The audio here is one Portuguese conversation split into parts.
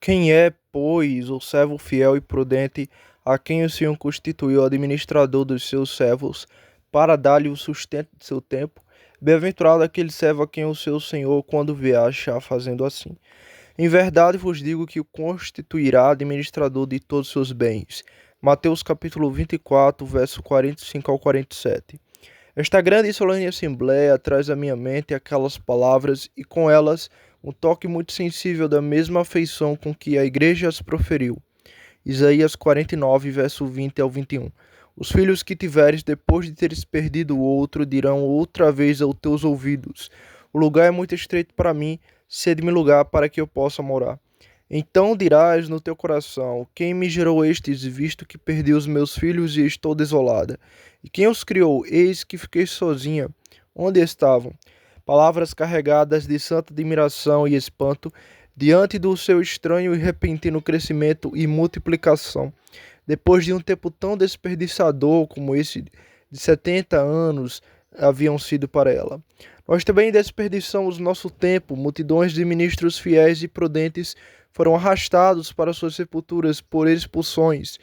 Quem é, pois, o servo fiel e prudente, a quem o Senhor constituiu administrador dos seus servos, para dar-lhe o sustento de seu tempo? Bem-aventurado aquele servo a quem o seu Senhor, quando vier, achar fazendo assim. Em verdade vos digo que o constituirá administrador de todos os seus bens. Mateus capítulo 24, verso 45 ao 47. Esta grande e solene assembleia traz à minha mente aquelas palavras e com elas um toque muito sensível da mesma afeição com que a igreja as proferiu. Isaías 49, verso 20 ao 21. Os filhos que tiveres depois de teres perdido o outro dirão outra vez aos teus ouvidos: o lugar é muito estreito para mim, cede-me lugar para que eu possa morar. Então dirás no teu coração: quem me gerou estes, visto que perdi os meus filhos e estou desolada? E quem os criou? Eis que fiquei sozinha. Onde estavam? Palavras carregadas de santa admiração e espanto diante do seu estranho e repentino crescimento e multiplicação. Depois de um tempo tão desperdiçador como esse de 70 anos haviam sido para ela. Nós também desperdiçamos nosso tempo, multidões de ministros fiéis e prudentes foram arrastados para suas sepulturas por expulsões,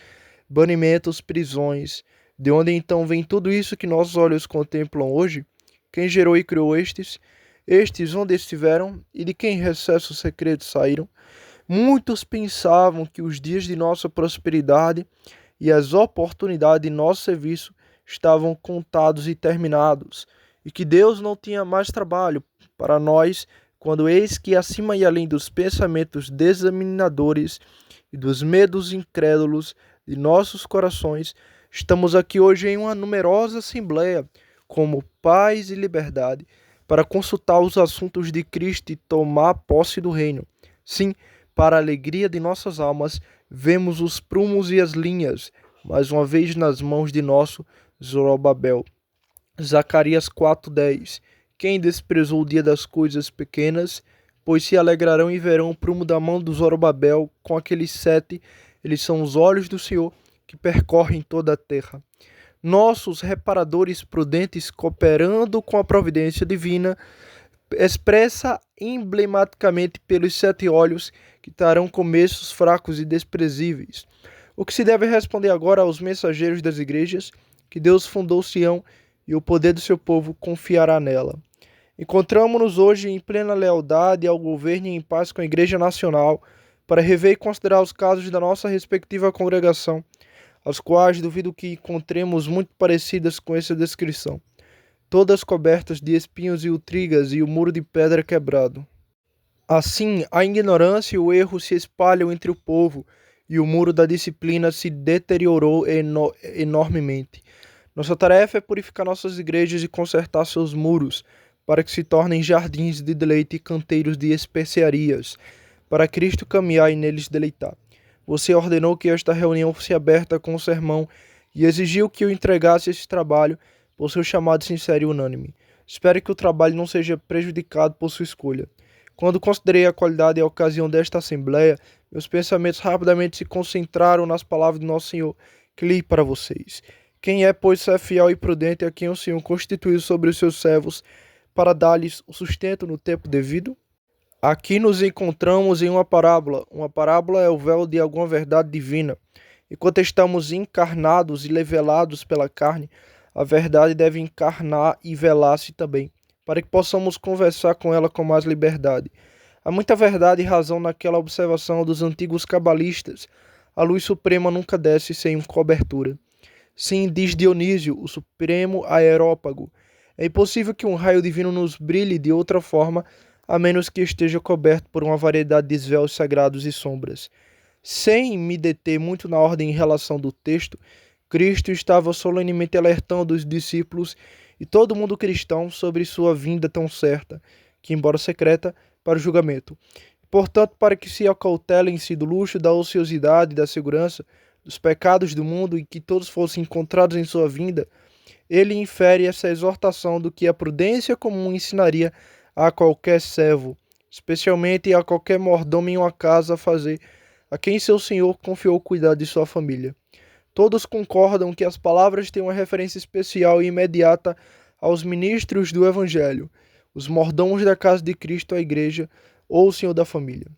banimentos, prisões. De onde então vem tudo isso que nossos olhos contemplam hoje? Quem gerou e criou estes? Estes onde estiveram e de quem recessos secretos saíram? Muitos pensavam que os dias de nossa prosperidade e as oportunidades de nosso serviço estavam contados e terminados, e que Deus não tinha mais trabalho para nós, quando eis que acima e além dos pensamentos desaminadores e dos medos incrédulos de nossos corações, estamos aqui hoje em uma numerosa assembleia, como paz e liberdade, para consultar os assuntos de Cristo e tomar posse do reino. Sim, para a alegria de nossas almas, vemos os prumos e as linhas, mais uma vez nas mãos de nosso Zorobabel. Zacarias 4:10. Quem desprezou o dia das coisas pequenas, pois se alegrarão e verão o prumo da mão do Zorobabel com aqueles 7, eles são os olhos do Senhor que percorrem toda a terra. Nossos reparadores prudentes, cooperando com a providência divina, expressa emblematicamente pelos 7 olhos que darão começos fracos e desprezíveis. O que se deve responder agora aos mensageiros das igrejas, que Deus fundou Sião e o poder do seu povo confiará nela. Encontramos-nos hoje em plena lealdade ao governo e em paz com a Igreja Nacional para rever e considerar os casos da nossa respectiva congregação, as quais duvido que encontremos muito parecidas com essa descrição, todas cobertas de espinhos e ultrigas e o muro de pedra quebrado. Assim, a ignorância e o erro se espalham entre o povo e o muro da disciplina se deteriorou enormemente. Nossa tarefa é purificar nossas igrejas e consertar seus muros, para que se tornem jardins de deleite e canteiros de especiarias, para Cristo caminhar e neles deleitar. Você ordenou que esta reunião fosse aberta com um sermão e exigiu que eu entregasse esse trabalho por seu chamado sincero e unânime. Espero que o trabalho não seja prejudicado por sua escolha. Quando considerei a qualidade e a ocasião desta assembleia, meus pensamentos rapidamente se concentraram nas palavras de nosso Senhor, que li para vocês. Quem é, pois, ser fiel e prudente a quem o Senhor constituiu sobre os seus servos para dar-lhes o sustento no tempo devido? Aqui nos encontramos em uma parábola. Uma parábola é o véu de alguma verdade divina. Enquanto estamos encarnados e levelados pela carne, a verdade deve encarnar e velar-se também, para que possamos conversar com ela com mais liberdade. Há muita verdade e razão naquela observação dos antigos cabalistas. A luz suprema nunca desce sem cobertura. Sim, diz Dionísio, o supremo aerópago. É impossível que um raio divino nos brilhe de outra forma, a menos que esteja coberto por uma variedade de véus sagrados e sombras. Sem me deter muito na ordem em relação do texto, Cristo estava solenemente alertando os discípulos e todo mundo cristão sobre sua vinda tão certa, que embora secreta, para o julgamento. Portanto, para que se acautelem-se do luxo, da ociosidade e da segurança, dos pecados do mundo e que todos fossem encontrados em sua vinda, ele infere essa exortação do que a prudência comum ensinaria a qualquer servo, especialmente a qualquer mordomo em uma casa a fazer, a quem seu senhor confiou o cuidado de sua família. Todos concordam que as palavras têm uma referência especial e imediata aos ministros do Evangelho, os mordomos da casa de Cristo, a igreja, ou o senhor da família.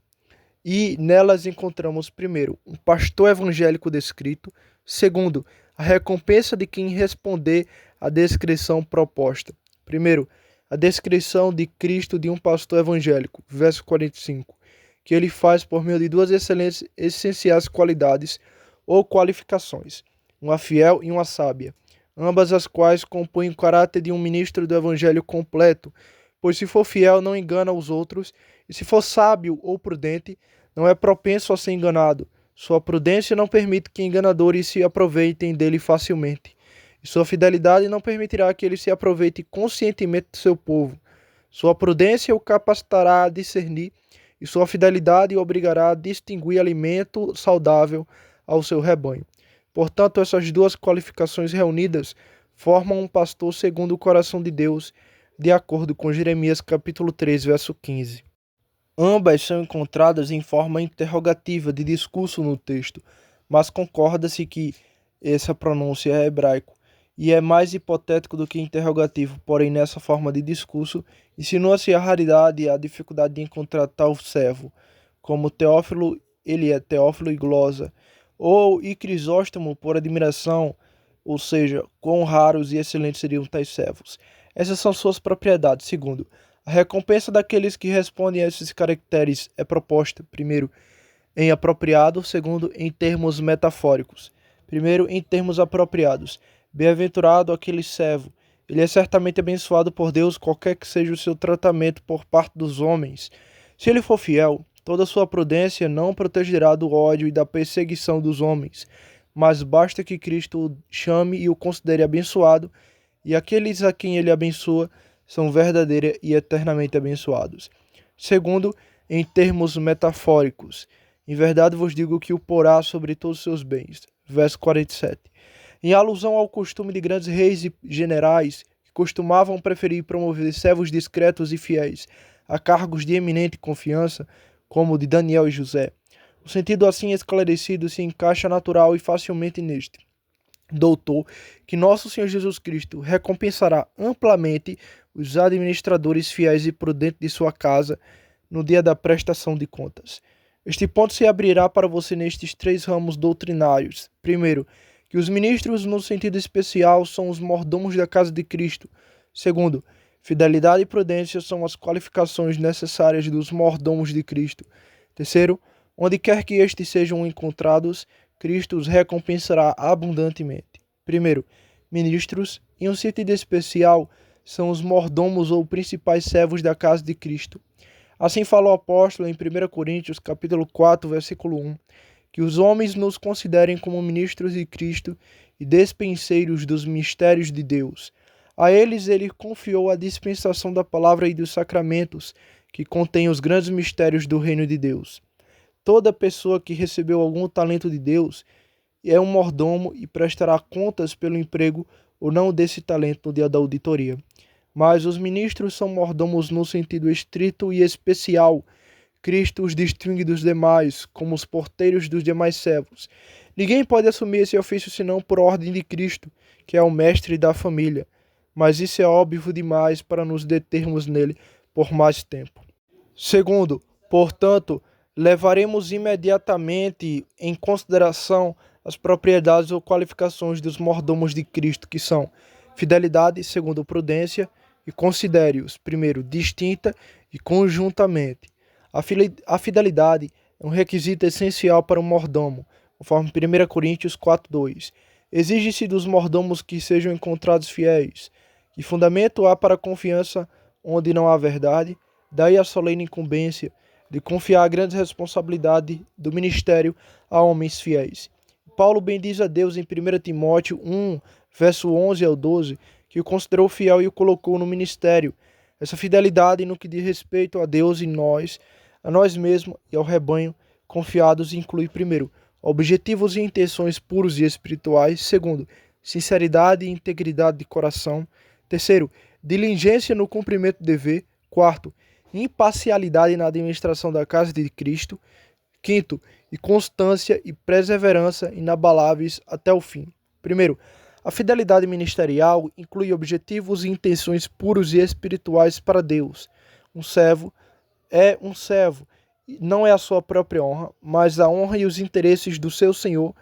E nelas encontramos, primeiro, um pastor evangélico descrito, segundo, a recompensa de quem responder à descrição proposta. Primeiro, a descrição de Cristo de um pastor evangélico, verso 45, que ele faz por meio de duas excelentes, essenciais qualidades ou qualificações, uma fiel e uma sábia, ambas as quais compõem o caráter de um ministro do evangelho completo, pois se for fiel não engana os outros, e se for sábio ou prudente, não é propenso a ser enganado. Sua prudência não permite que enganadores se aproveitem dele facilmente. E sua fidelidade não permitirá que ele se aproveite conscientemente do seu povo. Sua prudência o capacitará a discernir, e sua fidelidade o obrigará a distinguir alimento saudável ao seu rebanho. Portanto, essas duas qualificações reunidas formam um pastor segundo o coração de Deus, de acordo com Jeremias capítulo 3, verso 15. Ambas são encontradas em forma interrogativa de discurso no texto, mas concorda-se que essa pronúncia é hebraico e é mais hipotético do que interrogativo, porém nessa forma de discurso insinua-se a raridade e a dificuldade de encontrar tal servo, como Teófilo, ele é Teófilo e Glosa, ou e Crisóstomo por admiração, ou seja, quão raros e excelentes seriam tais servos. Essas são suas propriedades. Segundo, a recompensa daqueles que respondem a esses caracteres é proposta, primeiro, em apropriado, segundo, em termos metafóricos. Primeiro, em termos apropriados. Bem-aventurado aquele servo. Ele é certamente abençoado por Deus, qualquer que seja o seu tratamento por parte dos homens. Se ele for fiel, toda sua prudência não protegerá do ódio e da perseguição dos homens, mas basta que Cristo o chame e o considere abençoado, e aqueles a quem ele abençoa são verdadeira e eternamente abençoados. Segundo, em termos metafóricos, em verdade vos digo que o porá sobre todos os seus bens. Verso 47. Em alusão ao costume de grandes reis e generais, que costumavam preferir promover servos discretos e fiéis a cargos de eminente confiança, como o de Daniel e José. O sentido assim esclarecido se encaixa natural e facilmente neste. Doutor, que nosso Senhor Jesus Cristo recompensará amplamente os administradores fiéis e prudentes de sua casa no dia da prestação de contas. Este ponto se abrirá para você nestes três ramos doutrinários. Primeiro, que os ministros, no sentido especial, são os mordomos da casa de Cristo. Segundo, fidelidade e prudência são as qualificações necessárias dos mordomos de Cristo. Terceiro, onde quer que estes sejam encontrados, Cristo os recompensará abundantemente. Primeiro, ministros, em um sentido especial, são os mordomos ou principais servos da casa de Cristo. Assim fala o apóstolo em 1 Coríntios, capítulo 4, versículo 1, que os homens nos considerem como ministros de Cristo e despenseiros dos mistérios de Deus. A eles ele confiou a dispensação da palavra e dos sacramentos, que contém os grandes mistérios do reino de Deus. Toda pessoa que recebeu algum talento de Deus é um mordomo e prestará contas pelo emprego ou não desse talento no dia da auditoria. Mas os ministros são mordomos no sentido estrito e especial. Cristo os distingue dos demais, como os porteiros dos demais servos. Ninguém pode assumir esse ofício senão por ordem de Cristo, que é o mestre da família. Mas isso é óbvio demais para nos determos nele por mais tempo. Segundo, portanto, levaremos imediatamente em consideração as propriedades ou qualificações dos mordomos de Cristo, que são fidelidade, segundo, prudência, e considere-os, primeiro, distinta e conjuntamente. A fidelidade é um requisito essencial para um mordomo, conforme 1 Coríntios 4:2. Exige-se dos mordomos que sejam encontrados fiéis. Que fundamento há para a confiança onde não há verdade? Daí a solene incumbência de confiar a grande responsabilidade do ministério a homens fiéis. Paulo bendiz a Deus em 1 Timóteo 1, verso 11 ao 12, que o considerou fiel e o colocou no ministério. Essa fidelidade no que diz respeito a Deus e a nós mesmos e ao rebanho confiados inclui, primeiro, objetivos e intenções puros e espirituais. Segundo, sinceridade e integridade de coração. Terceiro, diligência no cumprimento do dever. Quarto, imparcialidade na administração da casa de Cristo. Quinto, e constância e perseverança inabaláveis até o fim. Primeiro, a fidelidade ministerial inclui objetivos e intenções puros e espirituais para Deus. Um servo é um servo não é a sua própria honra, mas a honra e os interesses do seu Senhor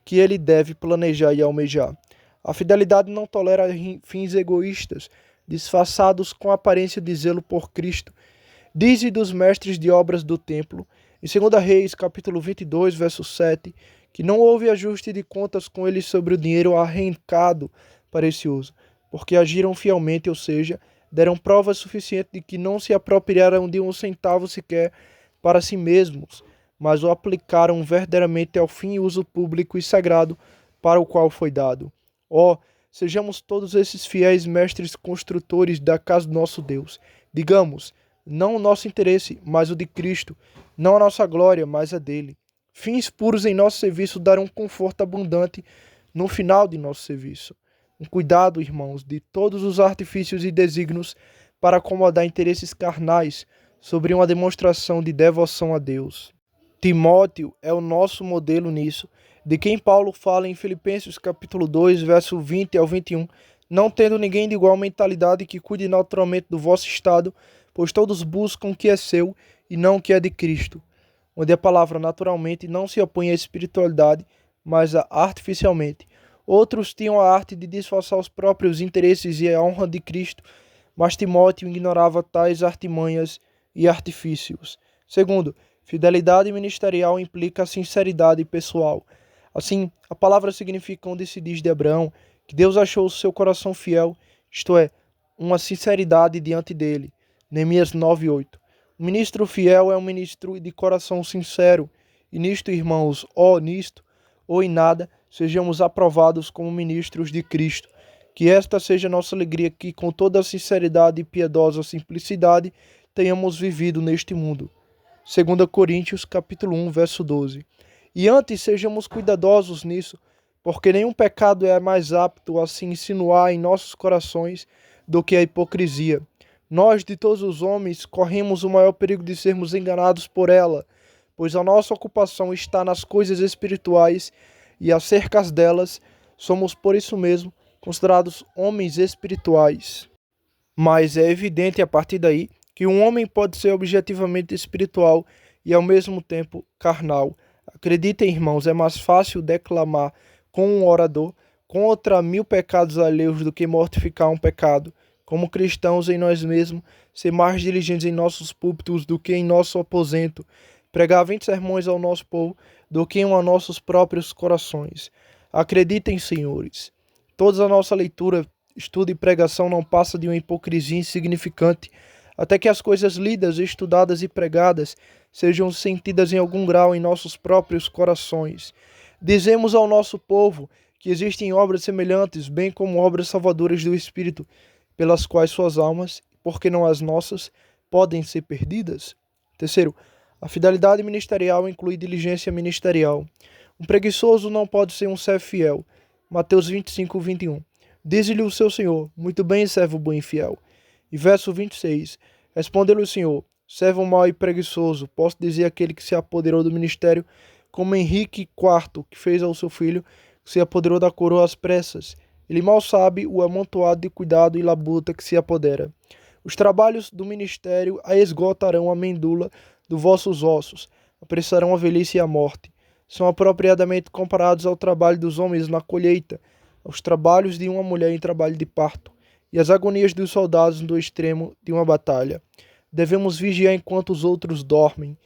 que ele deve planejar e almejar. A fidelidade não tolera fins egoístas, disfarçados com a aparência de zelo por Cristo. Dize dos mestres de obras do templo, em 2 Reis, capítulo 22, verso 7, que não houve ajuste de contas com eles sobre o dinheiro arrancado para esse uso, porque agiram fielmente, ou seja, deram prova suficiente de que não se apropriaram de um centavo sequer para si mesmos, mas o aplicaram verdadeiramente ao fim e uso público e sagrado para o qual foi dado. Ó, sejamos todos esses fiéis mestres construtores da casa do nosso Deus. Digamos, não o nosso interesse, mas o de Cristo, não a nossa glória, mas a dele. Fins puros em nosso serviço darão conforto abundante no final de nosso serviço. Um cuidado, irmãos, de todos os artifícios e desígnios para acomodar interesses carnais sobre uma demonstração de devoção a Deus. Timóteo é o nosso modelo nisso, de quem Paulo fala em Filipenses capítulo 2, verso 20 ao 21, não tendo ninguém de igual mentalidade que cuide naturalmente do vosso estado, pois todos buscam o que é seu e não o que é de Cristo, onde a palavra naturalmente não se opõe à espiritualidade, mas a artificialmente. Outros tinham a arte de disfarçar os próprios interesses e a honra de Cristo, mas Timóteo ignorava tais artimanhas e artifícios. Segundo, fidelidade ministerial implica sinceridade pessoal. Assim, a palavra significa onde se diz de Abraão que Deus achou o seu coração fiel, isto é, uma sinceridade diante dele. Neemias 9:8. O ministro fiel é um ministro de coração sincero, e nisto, irmãos, nisto, ou em nada, sejamos aprovados como ministros de Cristo. Que esta seja a nossa alegria, que com toda a sinceridade e piedosa simplicidade tenhamos vivido neste mundo. 2 Coríntios capítulo 1, verso 12. E antes sejamos cuidadosos nisso, porque nenhum pecado é mais apto a se insinuar em nossos corações do que a hipocrisia. Nós, de todos os homens, corremos o maior perigo de sermos enganados por ela, pois a nossa ocupação está nas coisas espirituais e acerca delas somos, por isso mesmo, considerados homens espirituais. Mas é evidente a partir daí que um homem pode ser objetivamente espiritual e ao mesmo tempo carnal. Acreditem, irmãos, é mais fácil declamar com um orador contra 1000 pecados alheios do que mortificar um pecado. Como cristãos em nós mesmos, ser mais diligentes em nossos púlpitos do que em nosso aposento, pregar 20 sermões ao nosso povo do que a nossos próprios corações. Acreditem, senhores, toda a nossa leitura, estudo e pregação não passa de uma hipocrisia insignificante, até que as coisas lidas, estudadas e pregadas sejam sentidas em algum grau em nossos próprios corações. Dizemos ao nosso povo que existem obras semelhantes, bem como obras salvadoras do Espírito, pelas quais suas almas, porque não as nossas, podem ser perdidas. Terceiro, a fidelidade ministerial inclui diligência ministerial. Um preguiçoso não pode ser um servo fiel. Mateus 25, 21. Diz-lhe o seu Senhor, muito bem, servo bom e fiel. E verso 26. Respondeu-lhe o Senhor, servo mau e preguiçoso, posso dizer aquele que se apoderou do ministério, como Henrique IV, que fez ao seu filho, que se apoderou da coroa às pressas. Ele mal sabe o amontoado de cuidado e labuta que se apodera. Os trabalhos do ministério a esgotarão a medula dos vossos ossos, apressarão a velhice e a morte. São apropriadamente comparados ao trabalho dos homens na colheita, aos trabalhos de uma mulher em trabalho de parto, e às agonias dos soldados do extremo de uma batalha. Devemos vigiar enquanto os outros dormem.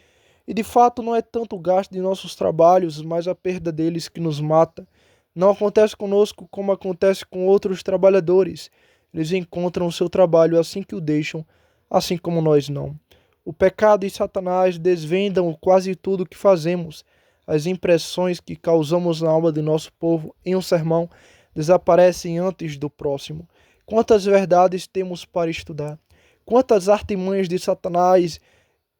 E de fato não é tanto o gasto de nossos trabalhos, mas a perda deles que nos mata. Não acontece conosco como acontece com outros trabalhadores. Eles encontram o seu trabalho assim que o deixam, assim como nós não. O pecado e Satanás desvendam quase tudo o que fazemos. As impressões que causamos na alma de nosso povo em um sermão desaparecem antes do próximo. Quantas verdades temos para estudar? Quantas artimanhas de Satanás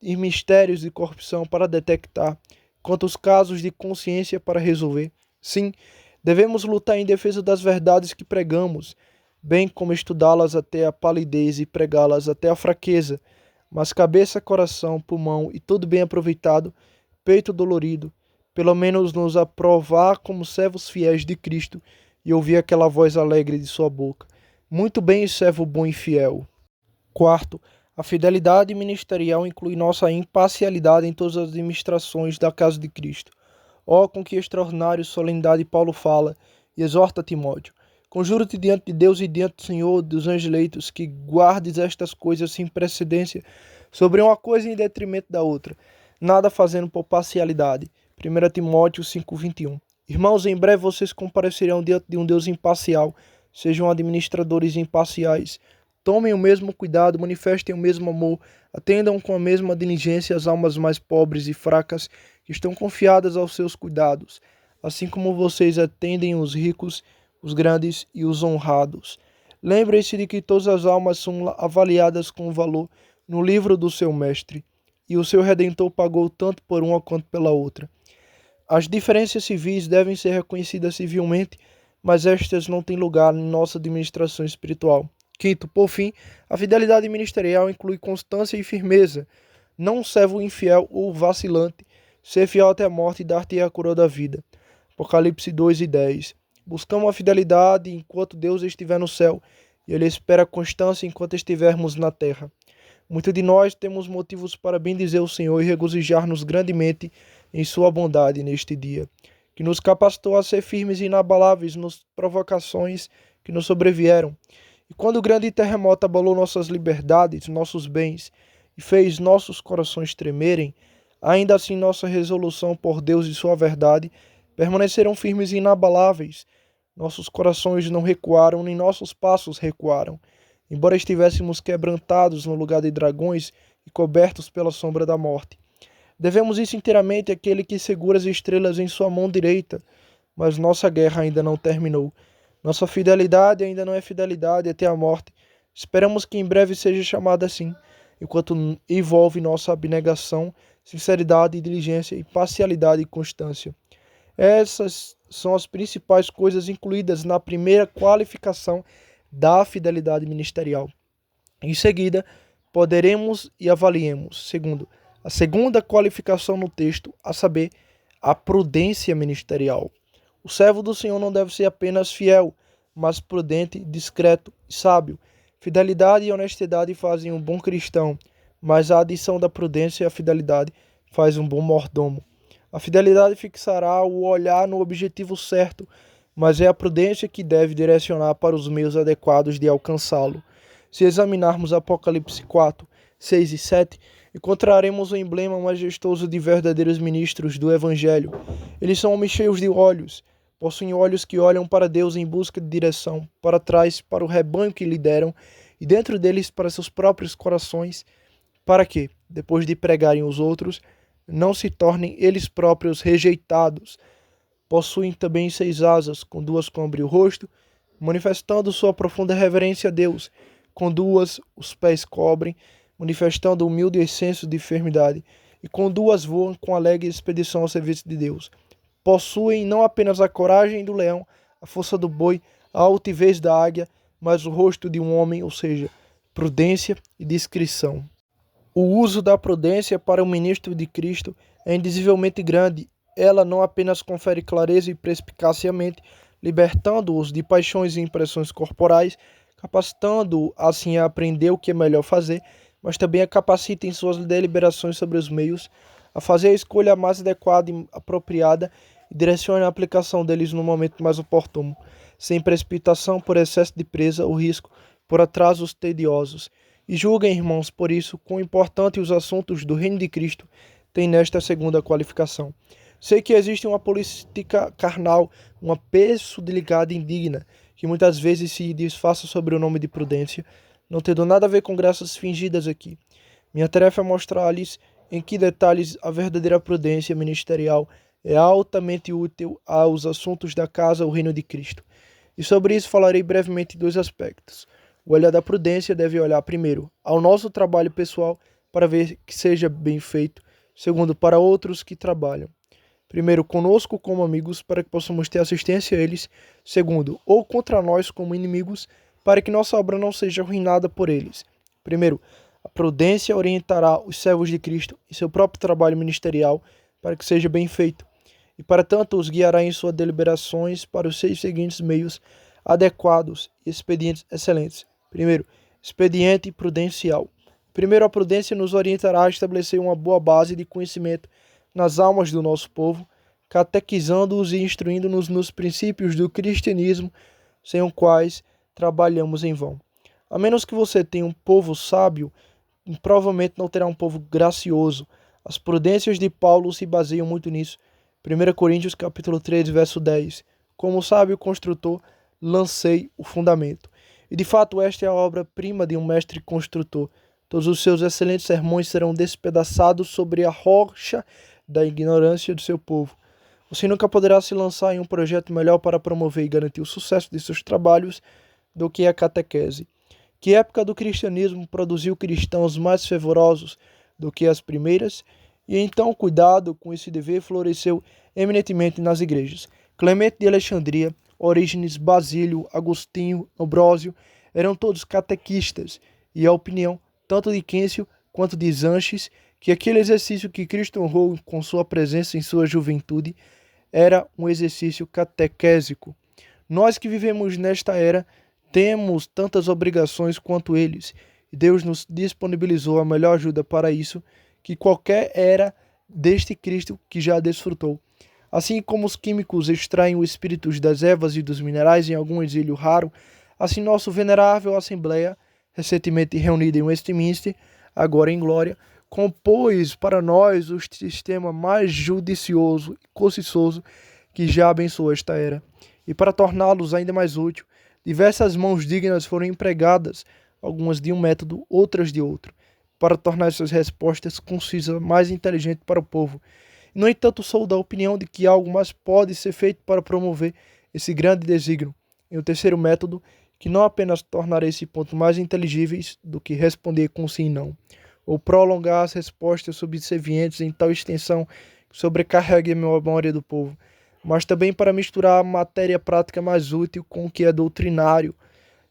e mistérios de corrupção para detectar? Quantos casos de consciência para resolver? Sim, devemos lutar em defesa das verdades que pregamos, bem como estudá-las até a palidez e pregá-las até a fraqueza. Mas cabeça, coração, pulmão e tudo bem aproveitado, peito dolorido, pelo menos nos aprovar como servos fiéis de Cristo e ouvir aquela voz alegre de sua boca. Muito bem, servo bom e fiel. Quarto, A fidelidade ministerial inclui nossa imparcialidade em todas as administrações da casa de Cristo. Ó, com que extraordinária solenidade Paulo fala e exorta Timóteo. Conjuro-te diante de Deus e diante do Senhor, dos anjos eleitos, que guardes estas coisas sem precedência sobre uma coisa em detrimento da outra, nada fazendo por parcialidade. 1 Timóteo 5:21. Irmãos, em breve vocês comparecerão diante de um Deus imparcial. Sejam administradores imparciais. Tomem o mesmo cuidado, manifestem o mesmo amor, atendam com a mesma diligência as almas mais pobres e fracas que estão confiadas aos seus cuidados, assim como vocês atendem os ricos, os grandes e os honrados. Lembrem-se de que todas as almas são avaliadas com valor no livro do seu mestre, e o seu Redentor pagou tanto por uma quanto pela outra. As diferenças civis devem ser reconhecidas civilmente, mas estas não têm lugar em nossa administração espiritual. Quinto, por fim, a fidelidade ministerial inclui constância e firmeza, não um servo infiel ou vacilante, ser fiel até a morte e dar-te a coroa da vida. Apocalipse 2:10. Buscamos a fidelidade enquanto Deus estiver no céu, e Ele espera a constância enquanto estivermos na terra. Muitos de nós temos motivos para bendizer o Senhor e regozijar-nos grandemente em sua bondade neste dia, que nos capacitou a ser firmes e inabaláveis nas provocações que nos sobrevieram. E quando o grande terremoto abalou nossas liberdades, nossos bens, e fez nossos corações tremerem, ainda assim nossa resolução por Deus e sua verdade permaneceram firmes e inabaláveis. Nossos corações não recuaram, nem nossos passos recuaram. Embora estivéssemos quebrantados no lugar de dragões e cobertos pela sombra da morte. Devemos isso inteiramente àquele que segura as estrelas em sua mão direita, mas nossa guerra ainda não terminou. Nossa fidelidade ainda não é fidelidade até a morte. Esperamos que em breve seja chamada assim, enquanto envolve nossa abnegação, sinceridade, diligência, imparcialidade e constância. Essas são as principais coisas incluídas na primeira qualificação da fidelidade ministerial. Em seguida, poderemos e avaliemos. Segundo, a segunda qualificação no texto, a saber, a prudência ministerial. O servo do Senhor não deve ser apenas fiel, mas prudente, discreto e sábio. Fidelidade e honestidade fazem um bom cristão, mas a adição da prudência e a fidelidade faz um bom mordomo. A fidelidade fixará o olhar no objetivo certo, mas é a prudência que deve direcionar para os meios adequados de alcançá-lo. Se examinarmos Apocalipse 4, 6 e 7, encontraremos o emblema majestoso de verdadeiros ministros do Evangelho. Eles são homens cheios de olhos, possuem olhos que olham para Deus em busca de direção, para trás, para o rebanho que lideram, e dentro deles para seus próprios corações, para que, depois de pregarem os outros, não se tornem eles próprios rejeitados. Possuem também 6 asas, com 2 cobrem o rosto, manifestando sua profunda reverência a Deus, com 2 os pés cobrem, manifestando humilde senso de enfermidade, e com 2 voam com alegre expedição ao serviço de Deus. Possuem não apenas a coragem do leão, a força do boi, a altivez da águia, mas o rosto de um homem, ou seja, prudência e discrição. O uso da prudência para o ministro de Cristo é indizivelmente grande. Ela não apenas confere clareza e perspicazmente, libertando-os de paixões e impressões corporais, capacitando-o assim a aprender o que é melhor fazer, mas também a capacita em suas deliberações sobre os meios, a fazer a escolha mais adequada e apropriada e direcione a aplicação deles no momento mais oportuno, sem precipitação por excesso de presa ou risco, por atrasos tediosos. E julguem, irmãos, por isso, quão importante os assuntos do reino de Cristo têm nesta segunda qualificação. Sei que existe uma política carnal, uma peso delicada e indigna, que muitas vezes se disfarça sobre o nome de prudência, não tendo nada a ver com graças fingidas aqui. Minha tarefa é mostrar-lhes em que detalhes a verdadeira prudência ministerial é altamente útil aos assuntos da casa, o reino de Cristo. E sobre isso falarei brevemente em 2 aspectos. O olhar da prudência deve olhar, primeiro, ao nosso trabalho pessoal para ver que seja bem feito. Segundo, para outros que trabalham. Primeiro, conosco como amigos, para que possamos ter assistência a eles. Segundo, ou contra nós como inimigos, para que nossa obra não seja arruinada por eles. Primeiro, a prudência orientará os servos de Cristo em seu próprio trabalho ministerial para que seja bem feito. E para tanto os guiará em suas deliberações para os 6 seguintes meios adequados e expedientes excelentes. Primeiro, expediente prudencial. Primeiro, a prudência nos orientará a estabelecer uma boa base de conhecimento nas almas do nosso povo, catequizando-os e instruindo-nos nos princípios do cristianismo, sem os quais trabalhamos em vão. A menos que você tenha um povo sábio, provavelmente não terá um povo gracioso. As prudências de Paulo se baseiam muito nisso. 1 Coríntios capítulo 3, verso 10. Como sábio construtor, lancei o fundamento. E de fato esta é a obra-prima de um mestre construtor. Todos os seus excelentes sermões serão despedaçados sobre a rocha da ignorância do seu povo. Você nunca poderá se lançar em um projeto melhor para promover e garantir o sucesso de seus trabalhos do que a catequese. Que época do cristianismo produziu cristãos mais fervorosos do que as primeiras? E então o cuidado com esse dever floresceu eminentemente nas igrejas. Clemente de Alexandria, Orígenes, Basílio, Agostinho, Ambrósio eram todos catequistas, e a opinião tanto de Quêncio quanto de Sanches, que aquele exercício que Cristo honrou com sua presença em sua juventude era um exercício catequésico. Nós que vivemos nesta era temos tantas obrigações quanto eles, e Deus nos disponibilizou a melhor ajuda para isso que qualquer era deste Cristo que já desfrutou. Assim como os químicos extraem os espíritos das ervas e dos minerais em algum exílio raro, assim nossa venerável Assembleia, recentemente reunida em Westminster, agora em glória, compôs para nós o sistema mais judicioso e concisoso que já abençoou esta era. E para torná-los ainda mais útil, diversas mãos dignas foram empregadas, algumas de um método, outras de outro, para tornar essas respostas concisas, mais inteligentes para o povo. No entanto, sou da opinião de que algo mais pode ser feito para promover esse grande desígnio. Em um terceiro método, que não apenas tornará esse ponto mais inteligíveis do que responder com sim e não, ou prolongar as respostas subservientes em tal extensão que sobrecarregue a memória do povo, mas também para misturar a matéria prática mais útil com o que é doutrinário.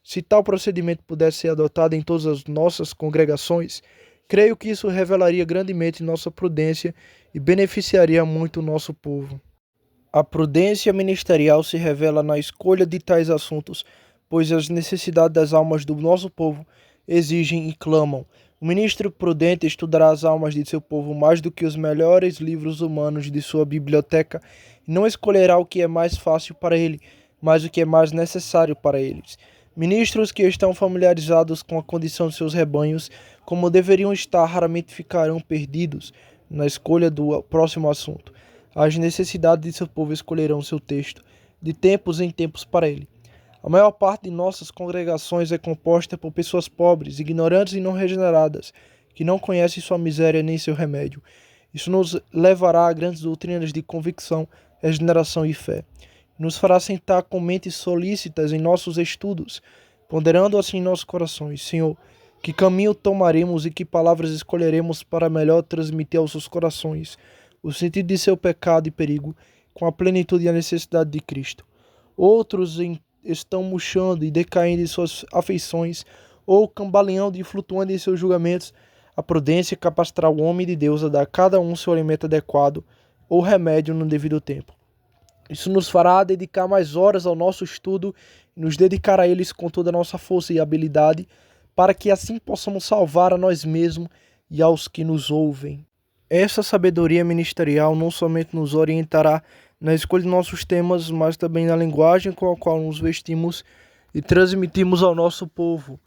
Se tal procedimento pudesse ser adotado em todas as nossas congregações, creio que isso revelaria grandemente nossa prudência e beneficiaria muito o nosso povo. A prudência ministerial se revela na escolha de tais assuntos, pois as necessidades das almas do nosso povo exigem e clamam. O ministro prudente estudará as almas de seu povo mais do que os melhores livros humanos de sua biblioteca e não escolherá o que é mais fácil para ele, mas o que é mais necessário para eles. Ministros que estão familiarizados com a condição de seus rebanhos, como deveriam estar, raramente ficarão perdidos na escolha do próximo assunto. As necessidades de seu povo escolherão seu texto, de tempos em tempos para ele. A maior parte de nossas congregações é composta por pessoas pobres, ignorantes e não regeneradas, que não conhecem sua miséria nem seu remédio. Isso nos levará a grandes doutrinas de convicção, regeneração e fé. Nos fará sentar com mentes solícitas em nossos estudos, ponderando assim nossos corações. Senhor, que caminho tomaremos e que palavras escolheremos para melhor transmitir aos seus corações o sentido de seu pecado e perigo, com a plenitude e a necessidade de Cristo. Outros estão murchando e decaindo em suas afeições, ou cambaleando e flutuando em seus julgamentos. A prudência capacitará o homem de Deus a dar a cada um seu alimento adequado ou remédio no devido tempo. Isso nos fará dedicar mais horas ao nosso estudo e nos dedicar a eles com toda a nossa força e habilidade, para que assim possamos salvar a nós mesmos e aos que nos ouvem. Essa sabedoria ministerial não somente nos orientará na escolha de nossos temas, mas também na linguagem com a qual nos vestimos e transmitimos ao nosso povo.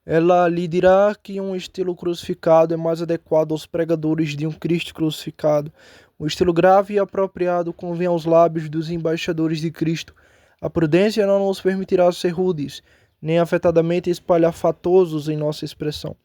Ela lhe dirá que um estilo crucificado é mais adequado aos pregadores de um Cristo crucificado. O estilo grave e apropriado convém aos lábios dos embaixadores de Cristo. A prudência não nos permitirá ser rudes, nem afetadamente espalhafatosos em nossa expressão.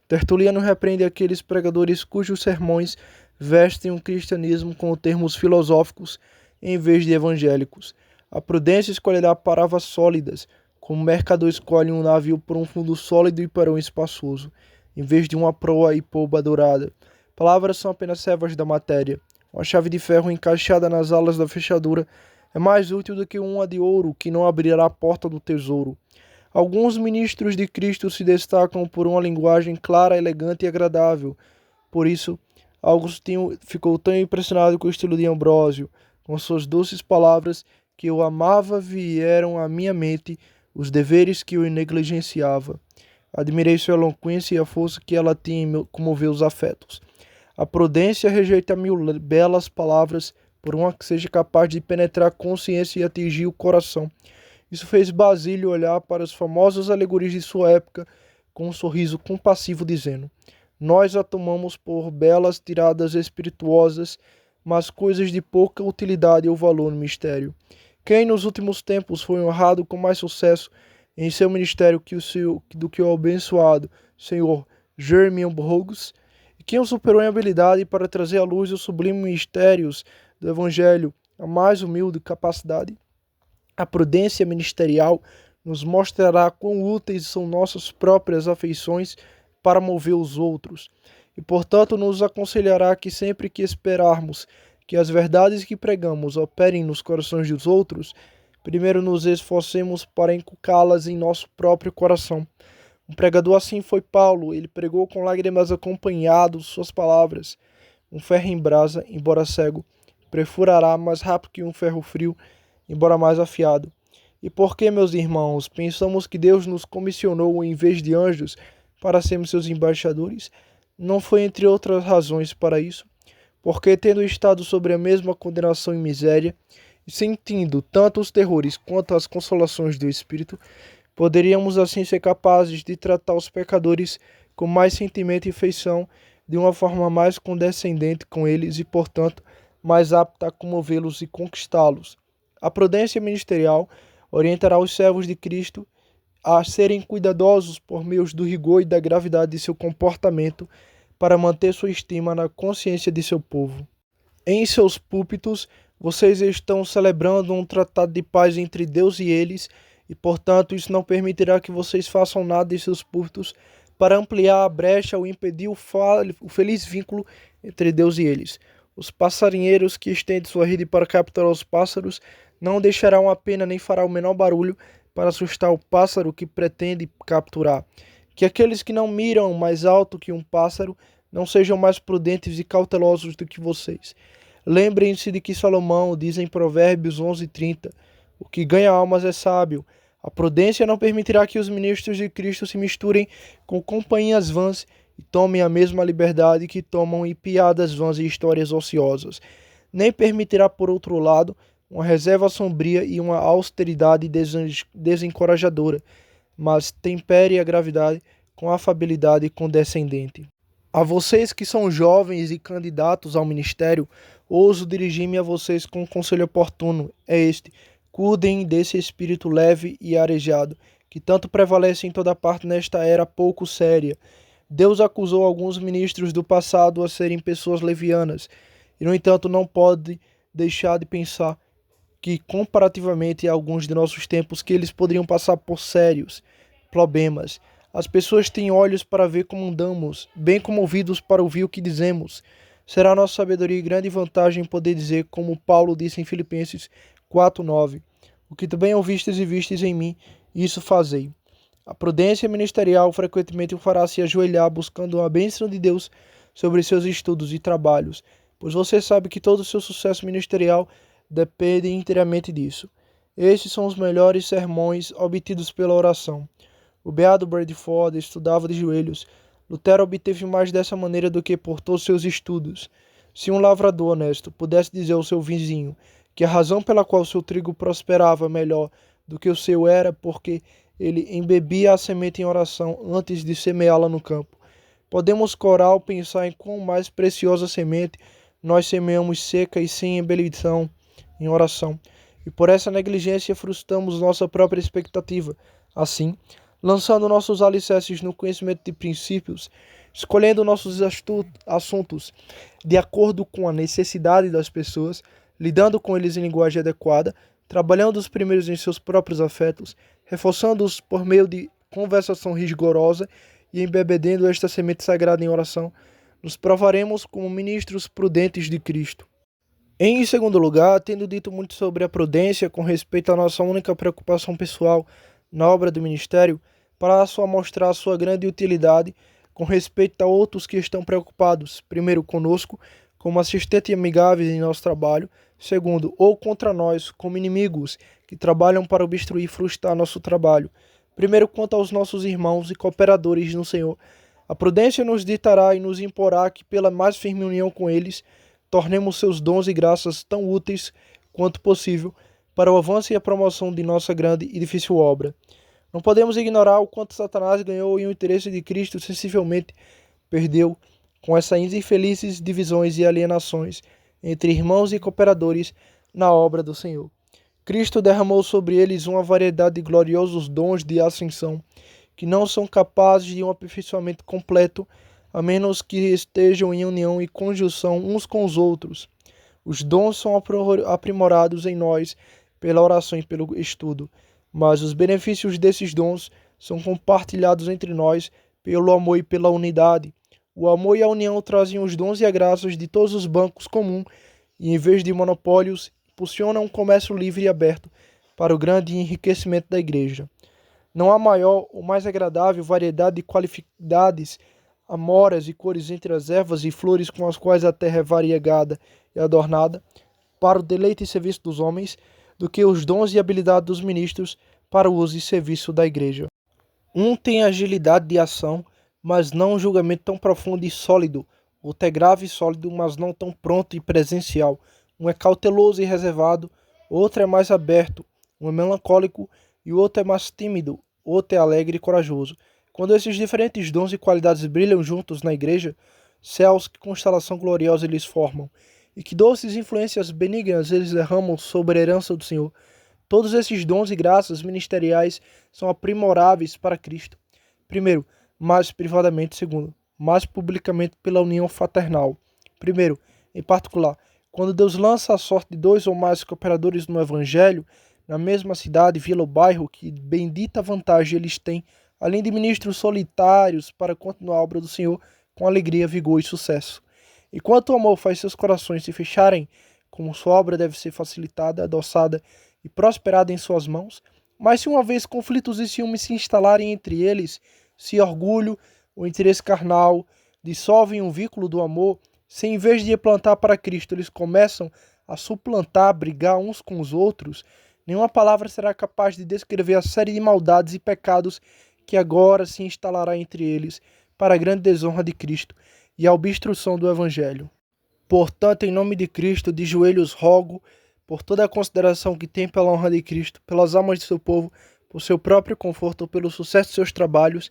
Tertuliano repreende aqueles pregadores cujos sermões vestem um cristianismo com termos filosóficos em vez de evangélicos. A prudência escolherá palavras sólidas, como o mercador escolhe um navio por um fundo sólido e para um espaçoso, em vez de uma proa e polpa dourada. Palavras são apenas servas da matéria. Uma chave de ferro encaixada nas alas da fechadura é mais útil do que uma de ouro que não abrirá a porta do tesouro. Alguns ministros de Cristo se destacam por uma linguagem clara, elegante e agradável. Por isso, Agostinho ficou tão impressionado com o estilo de Ambrósio, com suas doces palavras, que eu amava vieram à minha mente os deveres que eu negligenciava. Admirei sua eloquência e a força que ela tinha em comover os afetos. A prudência rejeita 1000 belas palavras por uma que seja capaz de penetrar a consciência e atingir o coração. Isso fez Basílio olhar para as famosas alegorias de sua época com um sorriso compassivo, dizendo: Nós a tomamos por belas tiradas espirituosas, mas coisas de pouca utilidade ou valor no mistério. Quem nos últimos tempos foi honrado com mais sucesso em seu ministério do que o abençoado senhor Germian Brogos, e quem o superou em habilidade para trazer à luz os sublimes mistérios do Evangelho a mais humilde capacidade? A prudência ministerial nos mostrará quão úteis são nossas próprias afeições para mover os outros, e portanto nos aconselhará que sempre que esperarmos que as verdades que pregamos operem nos corações dos outros, primeiro nos esforcemos para inculcá-las em nosso próprio coração. Um pregador assim foi Paulo. Ele pregou com lágrimas acompanhado suas palavras. Um ferro em brasa, embora cego, perfurará mais rápido que um ferro frio, embora mais afiado. E por que, meus irmãos, pensamos que Deus nos comissionou em vez de anjos para sermos seus embaixadores? Não foi entre outras razões para isso, porque tendo estado sobre a mesma condenação e miséria, e sentindo tanto os terrores quanto as consolações do Espírito, poderíamos assim ser capazes de tratar os pecadores com mais sentimento e afeição, de uma forma mais condescendente com eles e, portanto, mais apta a comovê-los e conquistá-los. A prudência ministerial orientará os servos de Cristo a serem cuidadosos por meio do rigor e da gravidade de seu comportamento para manter sua estima na consciência de seu povo. Em seus púlpitos, vocês estão celebrando um tratado de paz entre Deus e eles, e, portanto, isso não permitirá que vocês façam nada em seus púlpitos para ampliar a brecha ou impedir o feliz vínculo entre Deus e eles. Os passarinheiros que estendem sua rede para capturar os pássaros não deixarão a pena nem fará o menor barulho para assustar o pássaro que pretende capturar. Que aqueles que não miram mais alto que um pássaro não sejam mais prudentes e cautelosos do que vocês. Lembrem-se de que Salomão diz em Provérbios 11:30, o que ganha almas é sábio. A prudência não permitirá que os ministros de Cristo se misturem com companhias vãs e tomem a mesma liberdade que tomam em piadas vãs e histórias ociosas. Nem permitirá, por outro lado, uma reserva sombria e uma austeridade desencorajadora, mas tempere a gravidade com afabilidade condescendente. A vocês que são jovens e candidatos ao ministério, ouso dirigir-me a vocês com um conselho oportuno, é este: cuidem desse espírito leve e arejado, que tanto prevalece em toda parte nesta era pouco séria. Deus acusou alguns ministros do passado a serem pessoas levianas, e no entanto não pode deixar de pensar que, comparativamente a alguns de nossos tempos, que eles poderiam passar por sérios problemas. As pessoas têm olhos para ver como andamos, bem como ouvidos para ouvir o que dizemos. Será nossa sabedoria e grande vantagem poder dizer, como Paulo disse em Filipenses 4:9, o que também ouvistes e vistes em mim, isso fazei. A prudência ministerial frequentemente o fará se ajoelhar buscando a bênção de Deus sobre seus estudos e trabalhos, pois você sabe que todo o seu sucesso ministerial depende inteiramente disso. Estes são os melhores sermões obtidos pela oração. O beado Bradford estudava de joelhos. Lutero obteve mais dessa maneira do que por todos seus estudos. Se um lavrador honesto pudesse dizer ao seu vizinho que a razão pela qual seu trigo prosperava melhor do que o seu era porque ele embebia a semente em oração antes de semeá-la no campo, podemos coral pensar em quão mais preciosa semente nós semeamos seca e sem embellição em oração, e por essa negligência frustramos nossa própria expectativa. Assim, lançando nossos alicerces no conhecimento de princípios, escolhendo nossos assuntos de acordo com a necessidade das pessoas, lidando com eles em linguagem adequada, trabalhando os primeiros em seus próprios afetos, reforçando-os por meio de conversação rigorosa e embebedendo esta semente sagrada em oração, nos provaremos como ministros prudentes de Cristo. Em segundo lugar, tendo dito muito sobre a prudência com respeito à nossa única preocupação pessoal na obra do ministério, passo a mostrar sua grande utilidade com respeito a outros que estão preocupados, primeiro conosco, como assistentes amigáveis em nosso trabalho, segundo, ou contra nós, como inimigos, que trabalham para obstruir e frustrar nosso trabalho. Primeiro, quanto aos nossos irmãos e cooperadores no Senhor, a prudência nos ditará e nos imporá que, pela mais firme união com eles, tornemos seus dons e graças tão úteis quanto possível para o avanço e a promoção de nossa grande e difícil obra. Não podemos ignorar o quanto Satanás ganhou e o interesse de Cristo sensivelmente perdeu com essas infelizes divisões e alienações entre irmãos e cooperadores na obra do Senhor. Cristo derramou sobre eles uma variedade de gloriosos dons de ascensão, que não são capazes de um aperfeiçoamento completo, a menos que estejam em união e conjunção uns com os outros. Os dons são aprimorados em nós pela oração e pelo estudo, mas os benefícios desses dons são compartilhados entre nós pelo amor e pela unidade. O amor e a união trazem os dons e as graças de todos os bancos comuns e, em vez de monopólios, impulsionam um comércio livre e aberto para o grande enriquecimento da Igreja. Não há maior ou mais agradável variedade de qualidades, amoras e cores entre as ervas e flores com as quais a terra é variegada e adornada para o deleite e serviço dos homens, do que os dons e habilidade dos ministros para o uso e serviço da Igreja. Um tem agilidade de ação, mas não um julgamento tão profundo e sólido. Outro é grave e sólido, mas não tão pronto e presencial. Um é cauteloso e reservado, outro é mais aberto. Um é melancólico e o outro é mais tímido. Outro é alegre e corajoso. Quando esses diferentes dons e qualidades brilham juntos na Igreja, céus, que constelação gloriosa eles formam, e que doces influências benignas eles derramam sobre a herança do Senhor. Todos esses dons e graças ministeriais são aprimoráveis para Cristo. Primeiro, mais privadamente. Segundo, mais publicamente pela união fraternal. Primeiro, em particular, quando Deus lança a sorte de dois ou mais cooperadores no Evangelho, na mesma cidade, vila ou bairro, que bendita vantagem eles têm, além de ministros solitários, para continuar a obra do Senhor com alegria, vigor e sucesso. Enquanto o amor faz seus corações se fecharem, como sua obra deve ser facilitada, adoçada e prosperada em suas mãos, mas se uma vez conflitos e ciúmes se instalarem entre eles, se orgulho, o interesse carnal, dissolvem o vínculo do amor, se em vez de plantar para Cristo eles começam a suplantar, a brigar uns com os outros, nenhuma palavra será capaz de descrever a série de maldades e pecados que agora se instalará entre eles, para a grande desonra de Cristo e a obstrução do Evangelho. Portanto, em nome de Cristo, de joelhos rogo, por toda a consideração que tem pela honra de Cristo, pelas almas de seu povo, por seu próprio conforto ou pelo sucesso de seus trabalhos,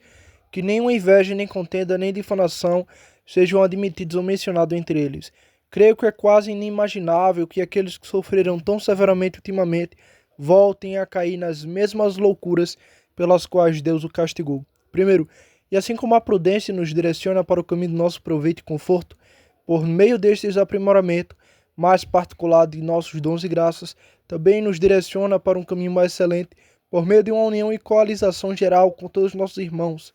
que nenhuma inveja, nem contenda, nem difamação sejam admitidos ou mencionados entre eles. Creio que é quase inimaginável que aqueles que sofreram tão severamente ultimamente voltem a cair nas mesmas loucuras pelas quais Deus o castigou. Primeiro, e assim como a prudência nos direciona para o caminho do nosso proveito e conforto, por meio destes aprimoramentos, mais particular de nossos dons e graças, também nos direciona para um caminho mais excelente, por meio de uma união e coalização geral com todos os nossos irmãos.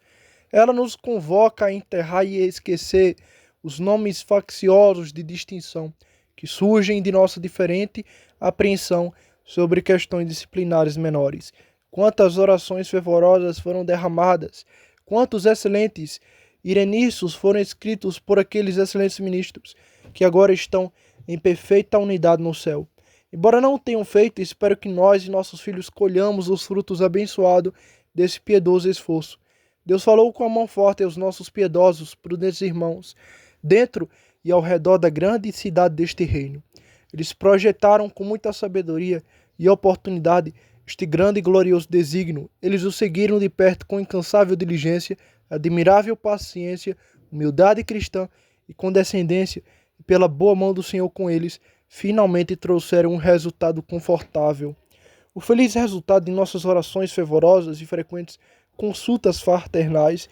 Ela nos convoca a enterrar e esquecer os nomes facciosos de distinção que surgem de nossa diferente apreensão sobre questões disciplinares menores. Quantas orações fervorosas foram derramadas, quantos excelentes ireniços foram escritos por aqueles excelentes ministros que agora estão em perfeita unidade no céu. Embora não o tenham feito, espero que nós e nossos filhos colhamos os frutos abençoados desse piedoso esforço. Deus falou com a mão forte aos nossos piedosos, prudentes irmãos, dentro e ao redor da grande cidade deste reino. Eles projetaram com muita sabedoria e oportunidade este grande e glorioso desígnio. Eles o seguiram de perto com incansável diligência, admirável paciência, humildade cristã e condescendência, e pela boa mão do Senhor com eles, finalmente trouxeram um resultado confortável. O feliz resultado de nossas orações fervorosas e frequentes consultas fraternais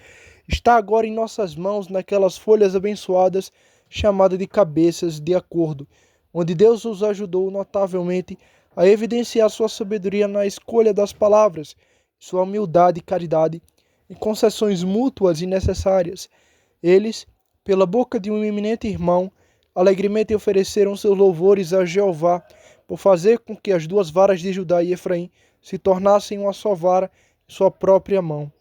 está agora em nossas mãos naquelas folhas abençoadas chamadas de cabeças de acordo, onde Deus os ajudou notavelmente a evidenciar sua sabedoria na escolha das palavras, sua humildade e caridade, em concessões mútuas e necessárias. Eles, pela boca de um eminente irmão, alegremente ofereceram seus louvores a Jeová, por fazer com que as duas varas de Judá e Efraim se tornassem uma só vara em sua própria mão.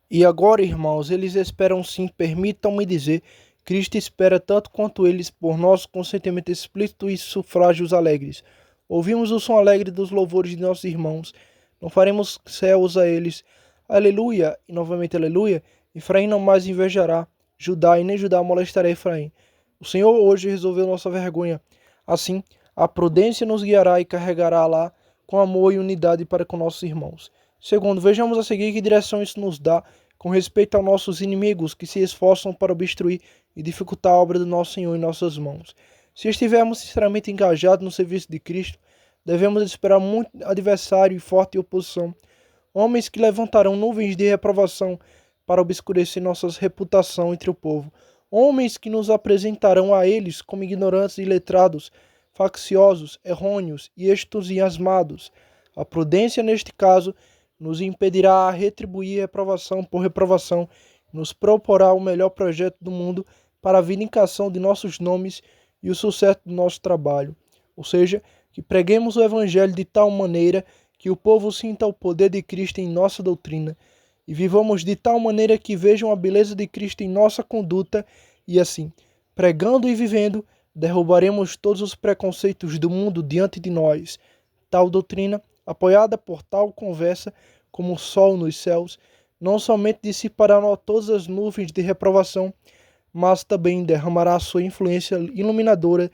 E agora, irmãos, eles esperam sim, permitam-me dizer, Cristo espera tanto quanto eles por nosso consentimento explícito e sufrágios alegres. Ouvimos o som alegre dos louvores de nossos irmãos, não faremos céus a eles, Aleluia, e novamente aleluia, Efraim não mais invejará Judá, e nem Judá molestará Efraim. O Senhor hoje resolveu nossa vergonha. Assim, a prudência nos guiará e carregará lá com amor e unidade para com nossos irmãos. Segundo, vejamos a seguir que direção isso nos dá com respeito aos nossos inimigos que se esforçam para obstruir e dificultar a obra do nosso Senhor em nossas mãos. Se estivermos sinceramente engajados no serviço de Cristo, devemos esperar muito adversário e forte oposição. Homens que levantarão nuvens de reprovação para obscurecer nossa reputação entre o povo. Homens que nos apresentarão a eles como ignorantes e letrados, facciosos, errôneos e entusiasmados. A prudência, neste caso, nos impedirá a retribuir reprovação por reprovação, nos proporá o melhor projeto do mundo para a vindicação de nossos nomes e o sucesso do nosso trabalho. Ou seja, que preguemos o Evangelho de tal maneira que o povo sinta o poder de Cristo em nossa doutrina e vivamos de tal maneira que vejam a beleza de Cristo em nossa conduta e assim, pregando e vivendo, derrubaremos todos os preconceitos do mundo diante de nós. Tal doutrina, apoiada por tal conversa, como o sol nos céus, não somente dissipará todas as nuvens de reprovação, mas também derramará sua influência iluminadora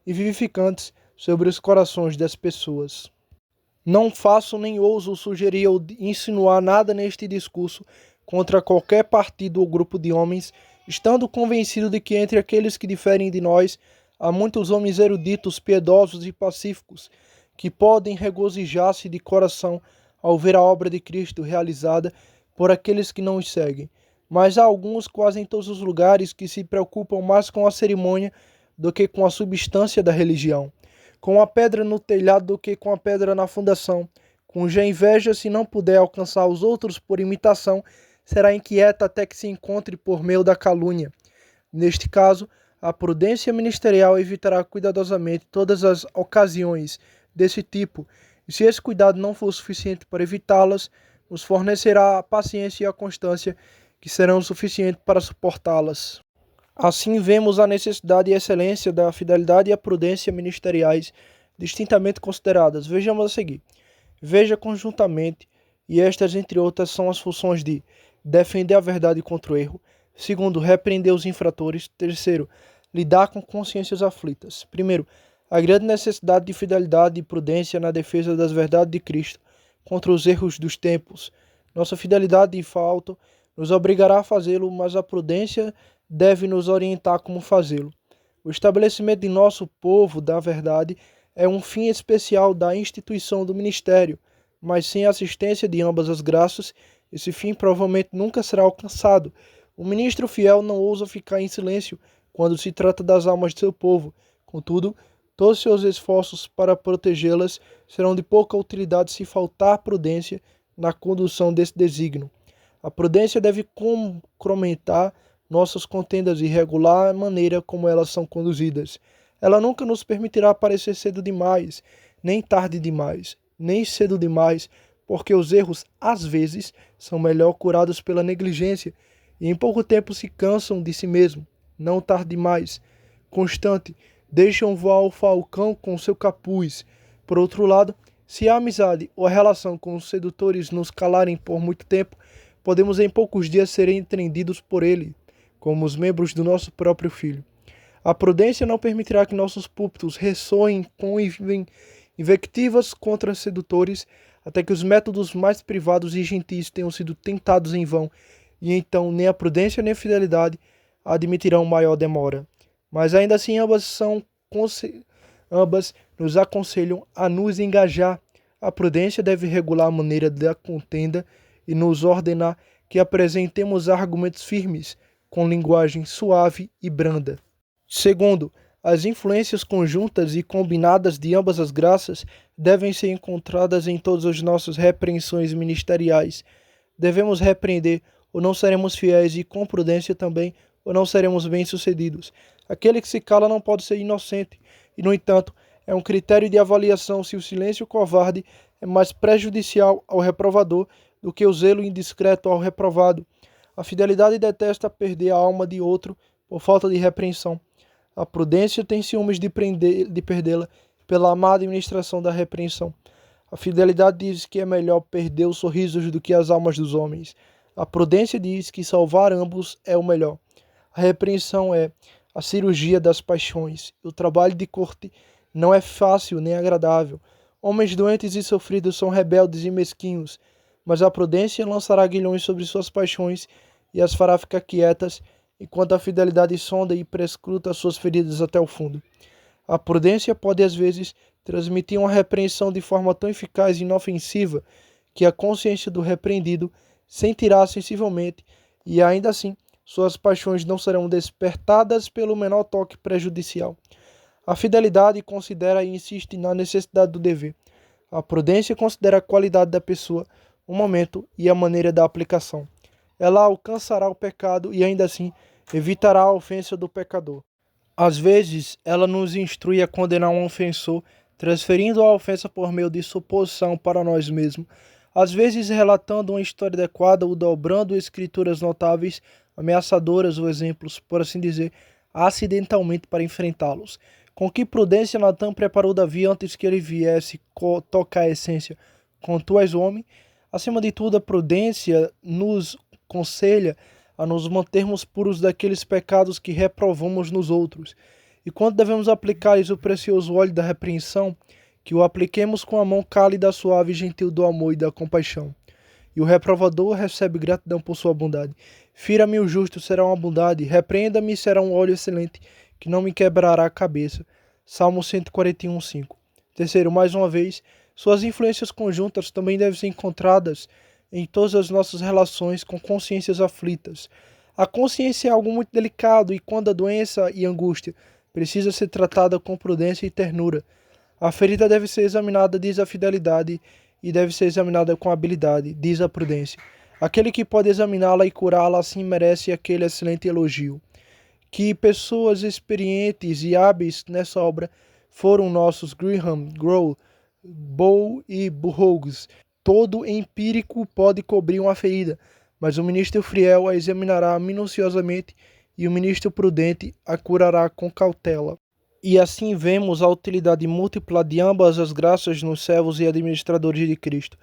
e vivificante sobre os corações das pessoas. Não faço nem ouso sugerir ou insinuar nada neste discurso contra qualquer partido ou grupo de homens, estando convencido de que entre aqueles que diferem de nós há muitos homens eruditos, piedosos e pacíficos, que podem regozijar-se de coração ao ver a obra de Cristo realizada por aqueles que não os seguem. Mas há alguns, quase em todos os lugares, que se preocupam mais com a cerimônia do que com a substância da religião, com a pedra no telhado do que com a pedra na fundação, cuja inveja, se não puder alcançar os outros por imitação, será inquieta até que se encontre por meio da calúnia. Neste caso, a prudência ministerial evitará cuidadosamente todas as ocasiões desse tipo, e se esse cuidado não for suficiente para evitá-las, nos fornecerá a paciência e a constância que serão suficientes para suportá-las. Assim vemos a necessidade e a excelência da fidelidade e a prudência ministeriais distintamente consideradas. Vejamos a seguir. Veja conjuntamente, e estas entre outras são as funções de defender a verdade contra o erro. Segundo, repreender os infratores. Terceiro, lidar com consciências aflitas. Primeiro, a grande necessidade de fidelidade e prudência na defesa das verdades de Cristo contra os erros dos tempos. Nossa fidelidade e falta nos obrigará a fazê-lo, mas a prudência deve nos orientar como fazê-lo. O estabelecimento de nosso povo da verdade é um fim especial da instituição do ministério, mas sem a assistência de ambas as graças, esse fim provavelmente nunca será alcançado. O ministro fiel não ousa ficar em silêncio quando se trata das almas de seu povo. Contudo, todos seus esforços para protegê-las serão de pouca utilidade se faltar prudência na condução desse desígnio. A prudência deve comprometer nossas contendas e regular a maneira como elas são conduzidas. Ela nunca nos permitirá aparecer cedo demais, nem tarde demais, nem cedo demais, porque os erros, às vezes, são melhor curados pela negligência e em pouco tempo se cansam de si mesmo. Não tarde demais. Constante, deixam voar o falcão com seu capuz. Por outro lado, se a amizade ou a relação com os sedutores nos calarem por muito tempo, podemos em poucos dias ser entendidos por ele, como os membros do nosso próprio filho. A prudência não permitirá que nossos púlpitos ressoem com invectivas contra sedutores, até que os métodos mais privados e gentis tenham sido tentados em vão, e então nem a prudência nem a fidelidade admitirão maior demora. Mas ainda assim ambas nos aconselham a nos engajar. A prudência deve regular a maneira da contenda e nos ordenar que apresentemos argumentos firmes, com linguagem suave e branda. Segundo, as influências conjuntas e combinadas de ambas as graças devem ser encontradas em todas as nossas repreensões ministeriais. Devemos repreender, ou não seremos fiéis, e com prudência também, ou não seremos bem-sucedidos. Aquele que se cala não pode ser inocente, e, no entanto, é um critério de avaliação se o silêncio covarde é mais prejudicial ao reprovador do que o zelo indiscreto ao reprovado. A fidelidade detesta perder a alma de outro por falta de repreensão. A prudência tem ciúmes de perdê-la pela má administração da repreensão. A fidelidade diz que é melhor perder os sorrisos do que as almas dos homens. A prudência diz que salvar ambos é o melhor. A repreensão é a cirurgia das paixões. O trabalho de corte não é fácil nem agradável. Homens doentes e sofridos são rebeldes e mesquinhos, mas a prudência lançará aguilhões sobre suas paixões e as fará ficar quietas, enquanto a fidelidade sonda e prescruta suas feridas até o fundo. A prudência pode, às vezes, transmitir uma repreensão de forma tão eficaz e inofensiva que a consciência do repreendido sentirá sensivelmente e, ainda assim, suas paixões não serão despertadas pelo menor toque prejudicial. A fidelidade considera e insiste na necessidade do dever. A prudência considera a qualidade da pessoa, o momento e a maneira da aplicação. Ela alcançará o pecado e, ainda assim, evitará a ofensa do pecador. Às vezes, ela nos instrui a condenar um ofensor, transferindo a ofensa por meio de suposição para nós mesmos. Às vezes, relatando uma história adequada ou dobrando escrituras notáveis, ameaçadoras ou exemplos, por assim dizer, acidentalmente para enfrentá-los. Com que prudência Natan preparou Davi antes que ele viesse tocar a essência? Com tu és o homem? Acima de tudo, a prudência nos aconselha a nos mantermos puros daqueles pecados que reprovamos nos outros. E quando devemos aplicar-lhes o precioso óleo da repreensão, que o apliquemos com a mão cálida, suave e gentil do amor e da compaixão. E o reprovador recebe gratidão por sua bondade. Fira-me o justo, será uma bondade. Repreenda-me, será um óleo excelente, que não me quebrará a cabeça. Salmo 141, 5. Terceiro, mais uma vez, suas influências conjuntas também devem ser encontradas em todas as nossas relações com consciências aflitas. A consciência é algo muito delicado e quando a doença e angústia precisa ser tratada com prudência e ternura. A ferida deve ser examinada, diz a fidelidade, e deve ser examinada com habilidade, diz a prudência. Aquele que pode examiná-la e curá-la assim merece aquele excelente elogio. Que pessoas experientes e hábeis nessa obra foram nossos Graham, Grohl, Bow e Burroughs. Todo empírico pode cobrir uma ferida, mas o ministro fiel a examinará minuciosamente e o ministro prudente a curará com cautela. E assim vemos a utilidade múltipla de ambas as graças nos servos e administradores de Cristo.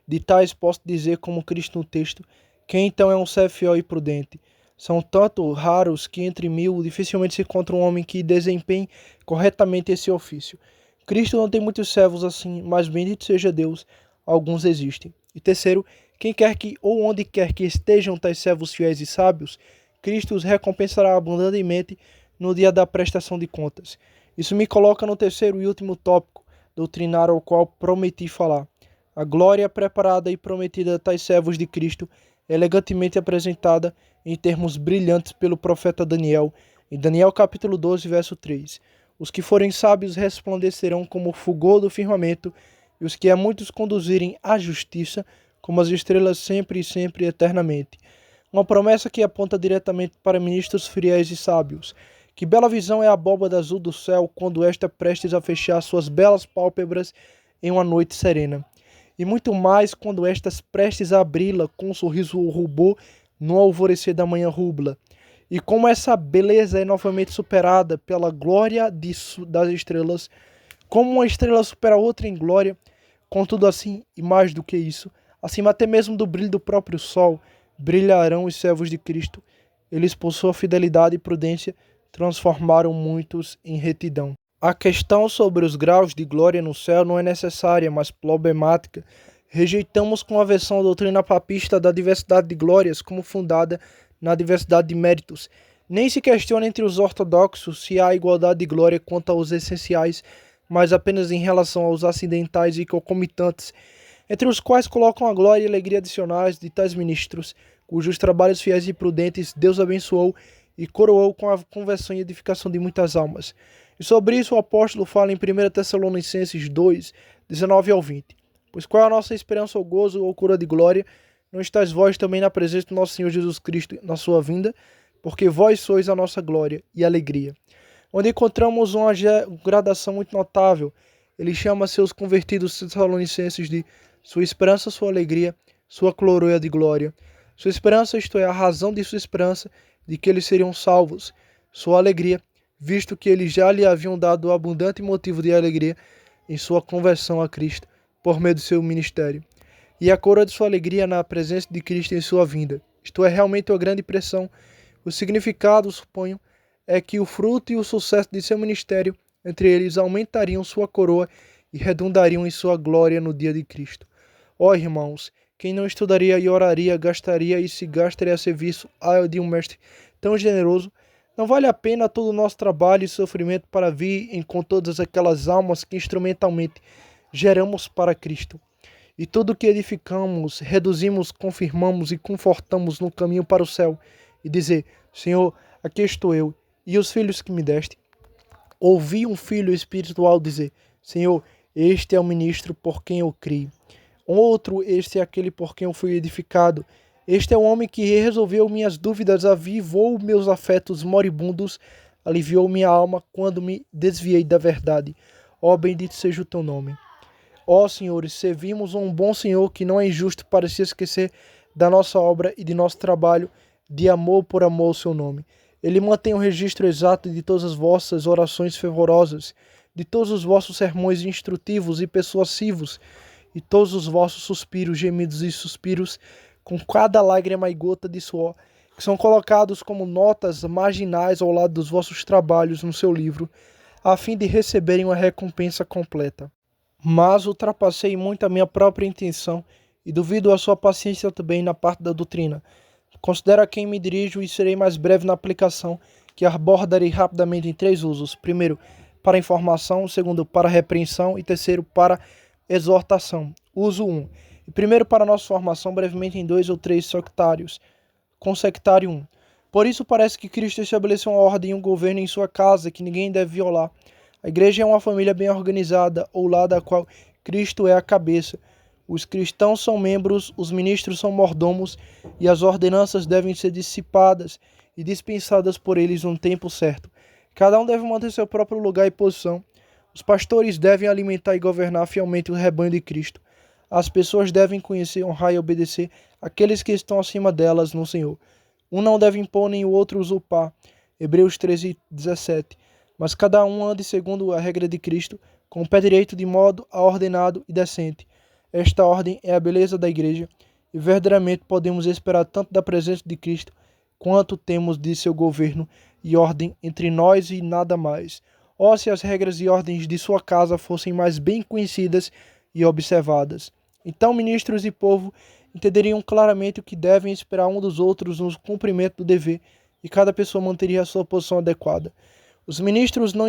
De tais posso dizer como Cristo no texto, quem então é um servo fiel e prudente? São tanto raros que entre 1000 dificilmente se encontra um homem que desempenhe corretamente esse ofício. Cristo não tem muitos servos assim, mas bendito seja Deus, alguns existem. E terceiro, quem quer que ou onde quer que estejam tais servos fiéis e sábios, Cristo os recompensará abundantemente no dia da prestação de contas. Isso me coloca no terceiro e último tópico doutrinário ao qual prometi falar. A glória preparada e prometida a tais servos de Cristo, elegantemente apresentada em termos brilhantes pelo profeta Daniel, em Daniel capítulo 12, verso 3. Os que forem sábios resplandecerão como o fulgor do firmamento, e os que a muitos conduzirem à justiça, como as estrelas sempre e sempre eternamente. Uma promessa que aponta diretamente para ministros fiéis e sábios. Que bela visão é a abóbada azul do céu quando esta prestes a fechar suas belas pálpebras em uma noite serena. E muito mais quando estas prestes a abri-la com um sorriso rubor no alvorecer da manhã rubla. E como essa beleza é novamente superada pela glória das estrelas, como uma estrela supera outra em glória, contudo assim, e mais do que isso, acima até mesmo do brilho do próprio sol, brilharão os servos de Cristo. Eles, por sua fidelidade e prudência, transformaram muitos em retidão. A questão sobre os graus de glória no céu não é necessária, mas problemática. Rejeitamos com aversão a doutrina papista da diversidade de glórias como fundada na diversidade de méritos. Nem se questiona entre os ortodoxos se há igualdade de glória quanto aos essenciais, mas apenas em relação aos acidentais e concomitantes, entre os quais colocam a glória e alegria adicionais de tais ministros, cujos trabalhos fiéis e prudentes Deus abençoou e coroou com a conversão e edificação de muitas almas. E sobre isso o apóstolo fala em 1 Tessalonicenses 2, 19 ao 20. Pois qual é a nossa esperança ou gozo ou cura de glória? Não estáis vós também na presença do nosso Senhor Jesus Cristo na sua vinda? Porque vós sois a nossa glória e alegria. Onde encontramos uma gradação muito notável. Ele chama seus convertidos tessalonicenses de sua esperança, sua alegria, sua coroa de glória. Sua esperança, isto é, a razão de sua esperança, de que eles seriam salvos. Sua alegria, visto que eles já lhe haviam dado abundante motivo de alegria em sua conversão a Cristo, por meio do seu ministério, e a coroa de sua alegria na presença de Cristo em sua vinda. Isto é realmente uma grande pressão. O significado, suponho, é que o fruto e o sucesso de seu ministério entre eles aumentariam sua coroa e redundariam em sua glória no dia de Cristo. Ó irmãos, quem não estudaria e oraria, gastaria e se gastaria a serviço de um mestre tão generoso, não vale a pena todo o nosso trabalho e sofrimento para vir com todas aquelas almas que instrumentalmente geramos para Cristo. E tudo que edificamos, reduzimos, confirmamos e confortamos no caminho para o céu, e dizer: Senhor, aqui estou eu, e os filhos que me deste. Ouvi um filho espiritual dizer: Senhor, este é o ministro por quem eu criei. Outro: este é aquele por quem eu fui edificado. Este é o homem que resolveu minhas dúvidas, avivou meus afetos moribundos, aliviou minha alma quando me desviei da verdade. Ó, bendito seja o teu nome. Ó senhores, servimos um bom Senhor que não é injusto para se esquecer da nossa obra e de nosso trabalho de amor por amor ao seu nome. Ele mantém o registro exato de todas as vossas orações fervorosas, de todos os vossos sermões instrutivos e persuasivos, e todos os vossos suspiros, gemidos e suspiros, com cada lágrima e gota de suor, que são colocados como notas marginais ao lado dos vossos trabalhos no seu livro, a fim de receberem uma recompensa completa. Mas ultrapassei muito a minha própria intenção e duvido a sua paciência também na parte da doutrina. Considero a quem me dirijo e serei mais breve na aplicação, que abordarei rapidamente em 3 usos. Primeiro, para informação. Segundo, para repreensão. E terceiro, para exortação. Uso 1. E primeiro, para nossa formação, brevemente em 2 ou 3 sectários. Com sectário 1. Por isso parece que Cristo estabeleceu uma ordem e um governo em sua casa que ninguém deve violar. A igreja é uma família bem organizada, ou lá da qual Cristo é a cabeça. Os cristãos são membros, os ministros são mordomos, e as ordenanças devem ser dissipadas e dispensadas por eles no tempo certo. Cada um deve manter seu próprio lugar e posição. Os pastores devem alimentar e governar fielmente o rebanho de Cristo. As pessoas devem conhecer, honrar e obedecer aqueles que estão acima delas no Senhor. Um não deve impor nem o outro usurpar. Hebreus 13:17. Mas cada um ande segundo a regra de Cristo, com o pé direito de modo ordenado e decente. Esta ordem é a beleza da igreja, e verdadeiramente podemos esperar tanto da presença de Cristo, quanto temos de seu governo e ordem entre nós e nada mais. Ó, se as regras e ordens de sua casa fossem mais bem conhecidas e observadas. Então ministros e povo entenderiam claramente o que devem esperar um dos outros no cumprimento do dever, e cada pessoa manteria a sua posição adequada. Os ministros não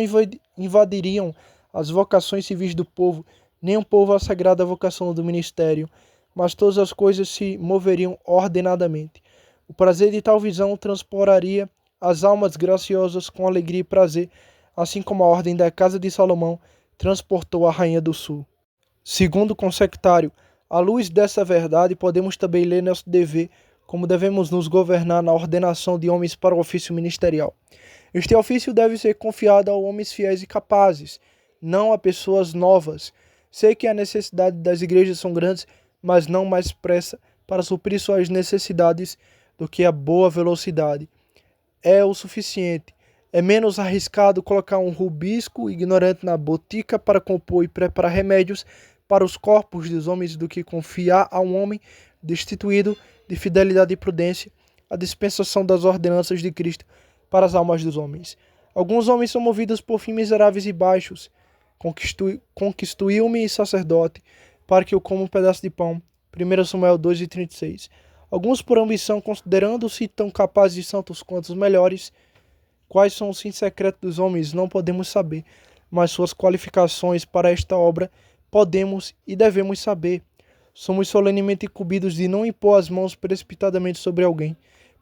invadiriam as vocações civis do povo, nem o povo a sagrada vocação do ministério, mas todas as coisas se moveriam ordenadamente. O prazer de tal visão transportaria as almas graciosas com alegria e prazer, assim como a ordem da casa de Salomão transportou a rainha do sul. Segundo consectário, à luz dessa verdade, podemos também ler nosso dever, como devemos nos governar na ordenação de homens para o ofício ministerial. Este ofício deve ser confiado a homens fiéis e capazes, não a pessoas novas. Sei que a necessidade das igrejas são grandes, mas não mais pressa para suprir suas necessidades do que a boa velocidade. É o suficiente. É menos arriscado colocar um rubisco ignorante na botica para compor e preparar remédios para os corpos dos homens do que confiar a um homem destituído de fidelidade e prudência a dispensação das ordenanças de Cristo para as almas dos homens. Alguns homens são movidos por fins miseráveis e baixos. Constituiu-me sacerdote, para que eu coma um pedaço de pão. 1 Samuel 2:36. Alguns por ambição, considerando-se tão capazes e santos quanto os melhores. Quais são os fins secretos dos homens, não podemos saber, mas suas qualificações para esta obra podemos e devemos saber. Somos solenemente incumbidos de não impor as mãos precipitadamente sobre alguém.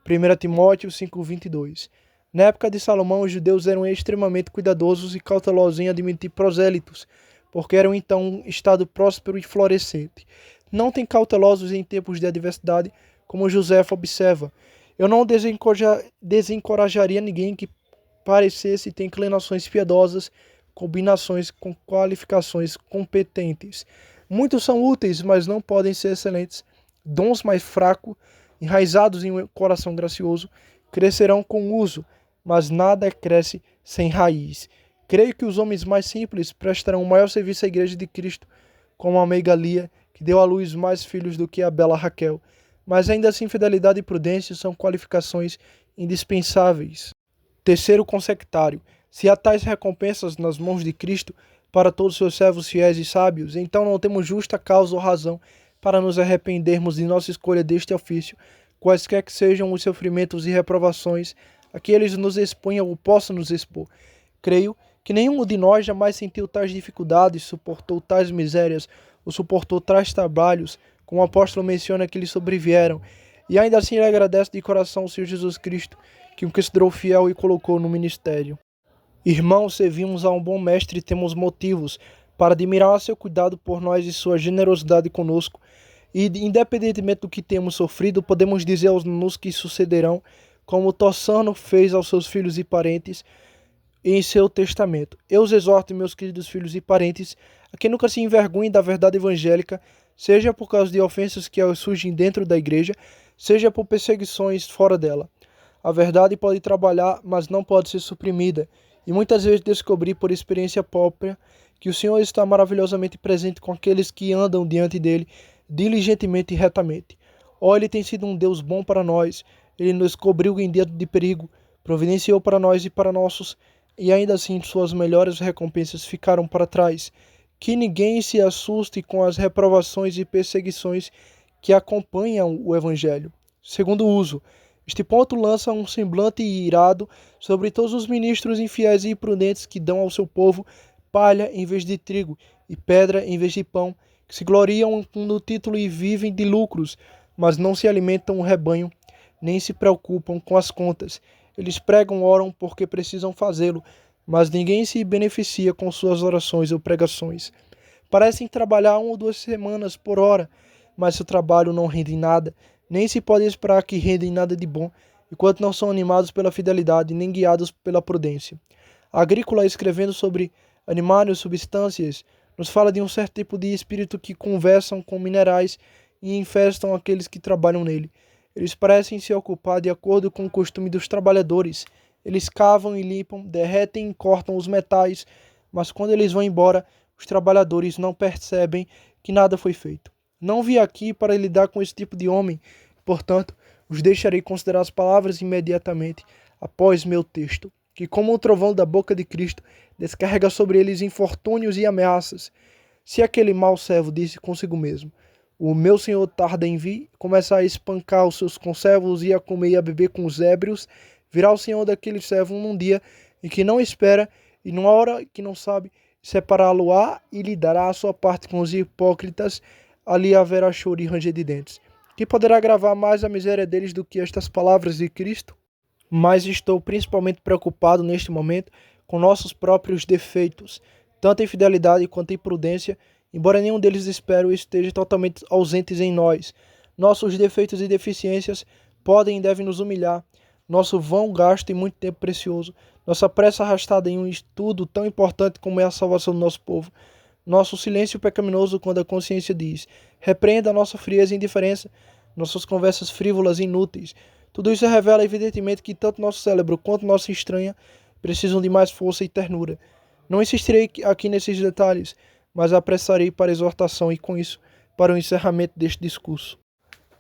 1 Timóteo 5:22. Na época de Salomão, os judeus eram extremamente cuidadosos e cautelosos em admitir prosélitos, porque eram então um estado próspero e florescente. Não tão cautelosos em tempos de adversidade, como Joséfo observa. Eu não desencorajaria ninguém que parecesse ter inclinações piedosas, combinações com qualificações competentes. Muitos são úteis, mas não podem ser excelentes. Dons mais fracos, enraizados em um coração gracioso, crescerão com uso, mas nada cresce sem raiz. Creio que os homens mais simples prestarão o maior serviço à Igreja de Cristo, como a meiga Lia, que deu à luz mais filhos do que a bela Raquel. Mas ainda assim fidelidade e prudência são qualificações indispensáveis. Terceiro consectário: se há tais recompensas nas mãos de Cristo para todos os seus servos fiéis e sábios, então não temos justa causa ou razão para nos arrependermos de nossa escolha deste ofício, quaisquer que sejam os sofrimentos e reprovações a que eles nos exponham ou possam nos expor. Creio que nenhum de nós jamais sentiu tais dificuldades, suportou tais misérias ou suportou tais trabalhos, como o apóstolo menciona que lhe sobrevieram, e ainda assim ele agradece de coração ao Senhor Jesus Cristo, que o considerou fiel e colocou no ministério. Irmãos, servimos a um bom mestre e temos motivos para admirar seu cuidado por nós e sua generosidade conosco, e independentemente do que temos sofrido, podemos dizer aos nos que sucederão, como Tossano fez aos seus filhos e parentes em seu testamento. Eu os exorto, meus queridos filhos e parentes, a que nunca se envergonhem da verdade evangélica, seja por causa de ofensas que surgem dentro da igreja, seja por perseguições fora dela. A verdade pode trabalhar, mas não pode ser suprimida, e muitas vezes descobri por experiência própria que o Senhor está maravilhosamente presente com aqueles que andam diante dele diligentemente e retamente. Ele tem sido um Deus bom para nós, ele nos cobriu em dia de perigo, providenciou para nós e para nossos, e ainda assim suas melhores recompensas ficaram para trás. Que ninguém se assuste com as reprovações e perseguições que acompanham o Evangelho. Segundo uso, este ponto lança um semblante irado sobre todos os ministros infiéis e imprudentes que dão ao seu povo palha em vez de trigo e pedra em vez de pão, que se gloriam no título e vivem de lucros, mas não se alimentam o rebanho, nem se preocupam com as contas. Eles pregam, oram porque precisam fazê-lo, mas ninguém se beneficia com suas orações ou pregações. Parecem trabalhar 1 ou 2 semanas por hora, mas seu trabalho não rende nada, nem se pode esperar que rendem nada de bom, enquanto não são animados pela fidelidade, nem guiados pela prudência. A Agrícola, escrevendo sobre animais e substâncias, nos fala de um certo tipo de espírito que conversam com minerais e infestam aqueles que trabalham nele. Eles parecem se ocupar de acordo com o costume dos trabalhadores. Eles cavam e limpam, derretem e cortam os metais, mas quando eles vão embora, os trabalhadores não percebem que nada foi feito. Não vim aqui para lidar com esse tipo de homem, portanto, os deixarei considerar as palavras imediatamente após meu texto, que como um trovão da boca de Cristo, descarrega sobre eles infortúnios e ameaças. Se aquele mau servo disse consigo mesmo: o meu senhor tarda em vir, começa a espancar os seus conservos e a comer e a beber com os ébrios, virá o senhor daquele servo num dia em que não espera e numa hora que não sabe, separá-lo-á e lhe dará a sua parte com os hipócritas, ali haverá choro e ranger de dentes. Que poderá agravar mais a miséria deles do que estas palavras de Cristo? Mas estou principalmente preocupado neste momento com nossos próprios defeitos, tanto em fidelidade quanto em prudência, embora nenhum deles, espero, esteja totalmente ausentes em nós. Nossos defeitos e deficiências podem e devem nos humilhar. Nosso vão gasto e muito tempo precioso, nossa pressa arrastada em um estudo tão importante como é a salvação do nosso povo, nosso silêncio pecaminoso quando a consciência diz: repreenda a nossa frieza e indiferença, nossas conversas frívolas e inúteis. Tudo isso revela evidentemente que tanto nosso cérebro quanto nossa estranha precisam de mais força e ternura. Não insistirei aqui nesses detalhes, mas apressarei para a exortação e, com isso, para o encerramento deste discurso.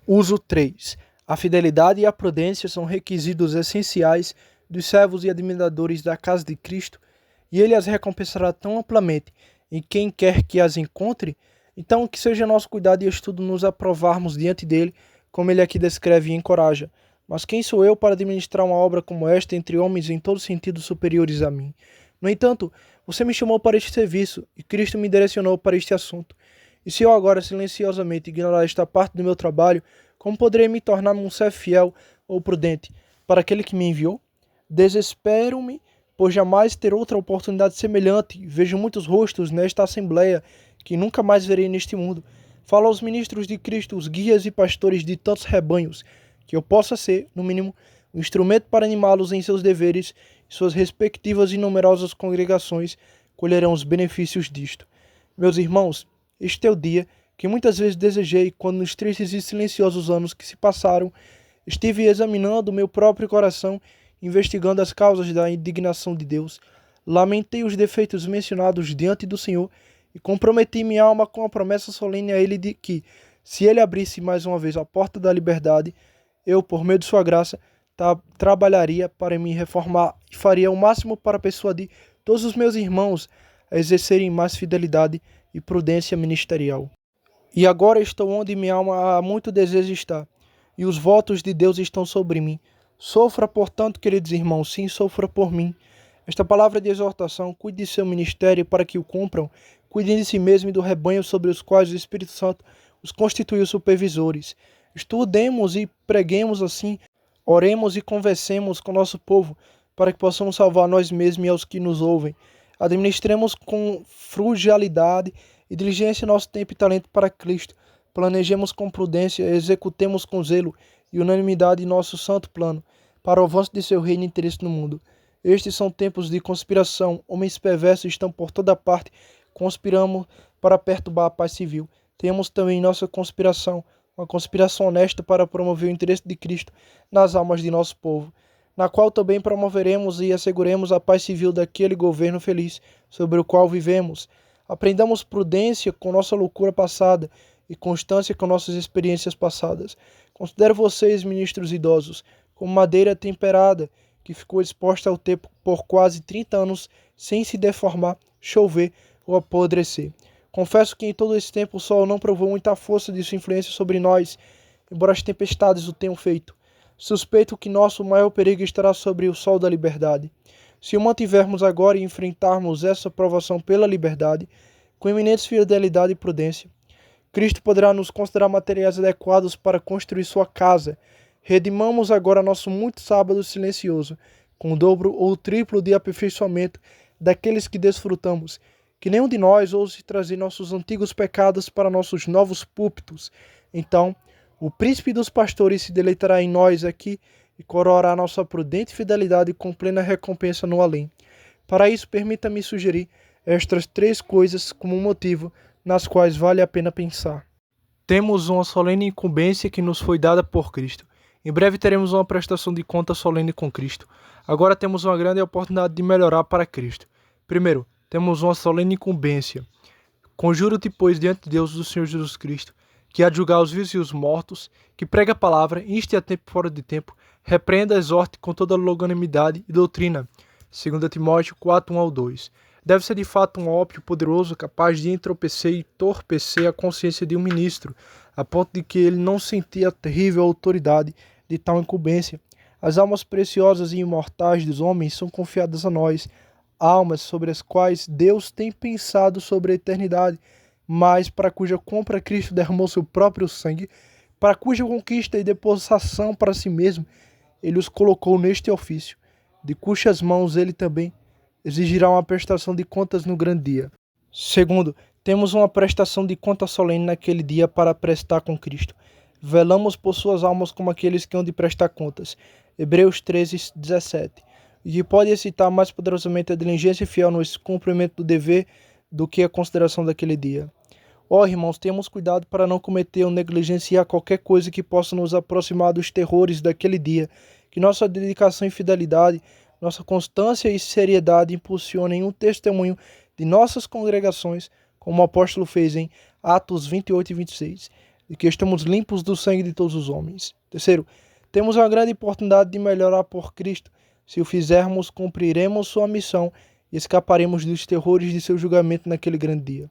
Uso 3. A fidelidade e a prudência são requisitos essenciais dos servos e admiradores da casa de Cristo, e ele as recompensará tão amplamente em quem quer que as encontre, então que seja nosso cuidado e estudo nos aprovarmos diante dele, como ele aqui descreve e encoraja. Mas quem sou eu para administrar uma obra como esta entre homens em todo sentido superiores a mim? No entanto, você me chamou para este serviço e Cristo me direcionou para este assunto. E se eu agora silenciosamente ignorar esta parte do meu trabalho, como poderei me tornar um servo fiel ou prudente para aquele que me enviou? Desespero-me, pois jamais ter outra oportunidade semelhante. Vejo muitos rostos nesta assembleia que nunca mais verei neste mundo. Falo aos ministros de Cristo, os guias e pastores de tantos rebanhos, que eu possa ser, no mínimo, um instrumento para animá-los em seus deveres, e suas respectivas e numerosas congregações colherão os benefícios disto. Meus irmãos, este é o dia que muitas vezes desejei quando nos tristes e silenciosos anos que se passaram, estive examinando o meu próprio coração, investigando as causas da indignação de Deus, lamentei os defeitos mencionados diante do Senhor e comprometi minha alma com a promessa solene a ele de que, se ele abrisse mais uma vez a porta da liberdade, eu, por meio de sua graça, trabalharia para me reformar e faria o máximo para persuadir todos os meus irmãos a exercerem mais fidelidade e prudência ministerial. E agora estou onde minha alma há muito desejo estar, e os votos de Deus estão sobre mim. Sofra, portanto, queridos irmãos, sim, sofra por mim. Esta palavra de exortação, cuide de seu ministério para que o cumpram, cuidem de si mesmo e do rebanho sobre os quais o Espírito Santo os constituiu supervisores. Estudemos e preguemos assim, oremos e conversemos com nosso povo, para que possamos salvar nós mesmos e aos que nos ouvem. Administremos com frugalidade e diligência nosso tempo e talento para Cristo. Planejemos com prudência, executemos com zelo e unanimidade nosso santo plano, para o avanço de seu reino e interesse no mundo. Estes são tempos de conspiração, homens perversos estão por toda parte, conspiramos para perturbar a paz civil. Temos também nossa conspiração, uma conspiração honesta para promover o interesse de Cristo nas almas de nosso povo, na qual também promoveremos e asseguremos a paz civil daquele governo feliz sobre o qual vivemos. Aprendamos prudência com nossa loucura passada e constância com nossas experiências passadas. Considero vocês, ministros idosos, como madeira temperada, que ficou exposta ao tempo por quase 30 anos sem se deformar, chover ou apodrecer. Confesso que em todo esse tempo o sol não provou muita força de sua influência sobre nós, embora as tempestades o tenham feito. Suspeito que nosso maior perigo estará sobre o sol da liberdade. Se o mantivermos agora e enfrentarmos essa provação pela liberdade, com eminente fidelidade e prudência, Cristo poderá nos considerar materiais adequados para construir sua casa. Redimamos agora nosso muito sábado silencioso, com o dobro ou o triplo de aperfeiçoamento daqueles que desfrutamos. Que nenhum de nós ouse trazer nossos antigos pecados para nossos novos púlpitos. Então, o príncipe dos pastores se deleitará em nós aqui e coroará nossa prudente fidelidade com plena recompensa no além. Para isso, permita-me sugerir estas 3 coisas como motivo nas quais vale a pena pensar. Temos uma solene incumbência que nos foi dada por Cristo. Em breve teremos uma prestação de conta solene com Cristo. Agora temos uma grande oportunidade de melhorar para Cristo. Primeiro, temos uma solene incumbência. Conjuro-te, pois, diante de Deus do Senhor Jesus Cristo, que há de julgar os vivos e os mortos, que pregue a palavra, inste a tempo e fora de tempo, repreenda, exorte com toda longanimidade e doutrina. 2 Timóteo 4, 1-2. Deve ser de fato um ópio poderoso, capaz de entorpecer e torpecer a consciência de um ministro, a ponto de que ele não sentia a terrível autoridade de tal incumbência. As almas preciosas e imortais dos homens são confiadas a nós, almas sobre as quais Deus tem pensado sobre a eternidade, mas para cuja compra Cristo derramou seu próprio sangue, para cuja conquista e depositação para si mesmo, ele os colocou neste ofício, de cujas mãos ele também exigirá uma prestação de contas no grande dia. Segundo, temos uma prestação de contas solene naquele dia para prestar com Cristo. Velamos por suas almas como aqueles que hão de prestar contas. Hebreus 13, 17. E que pode excitar mais poderosamente a diligência fiel no cumprimento do dever do que a consideração daquele dia. Irmãos, tenhamos cuidado para não cometer ou negligenciar qualquer coisa que possa nos aproximar dos terrores daquele dia. Que nossa dedicação e fidelidade, nossa constância e seriedade impulsionem um testemunho de nossas congregações, como o apóstolo fez em Atos 28 e 26, de que estamos limpos do sangue de todos os homens. Terceiro, temos uma grande oportunidade de melhorar por Cristo. Se o fizermos, cumpriremos sua missão e escaparemos dos terrores de seu julgamento naquele grande dia.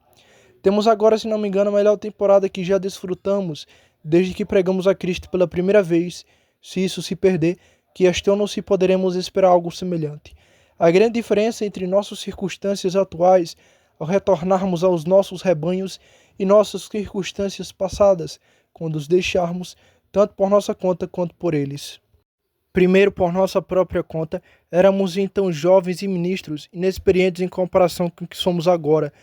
Temos agora, se não me engano, a melhor temporada que já desfrutamos desde que pregamos a Cristo pela primeira vez. Se isso se perder, que este ano se poderemos esperar algo semelhante. A grande diferença entre nossas circunstâncias atuais ao retornarmos aos nossos rebanhos e nossas circunstâncias passadas, quando os deixarmos, tanto por nossa conta quanto por eles. Primeiro, por nossa própria conta, éramos então jovens e ministros, inexperientes em comparação com o que somos agora.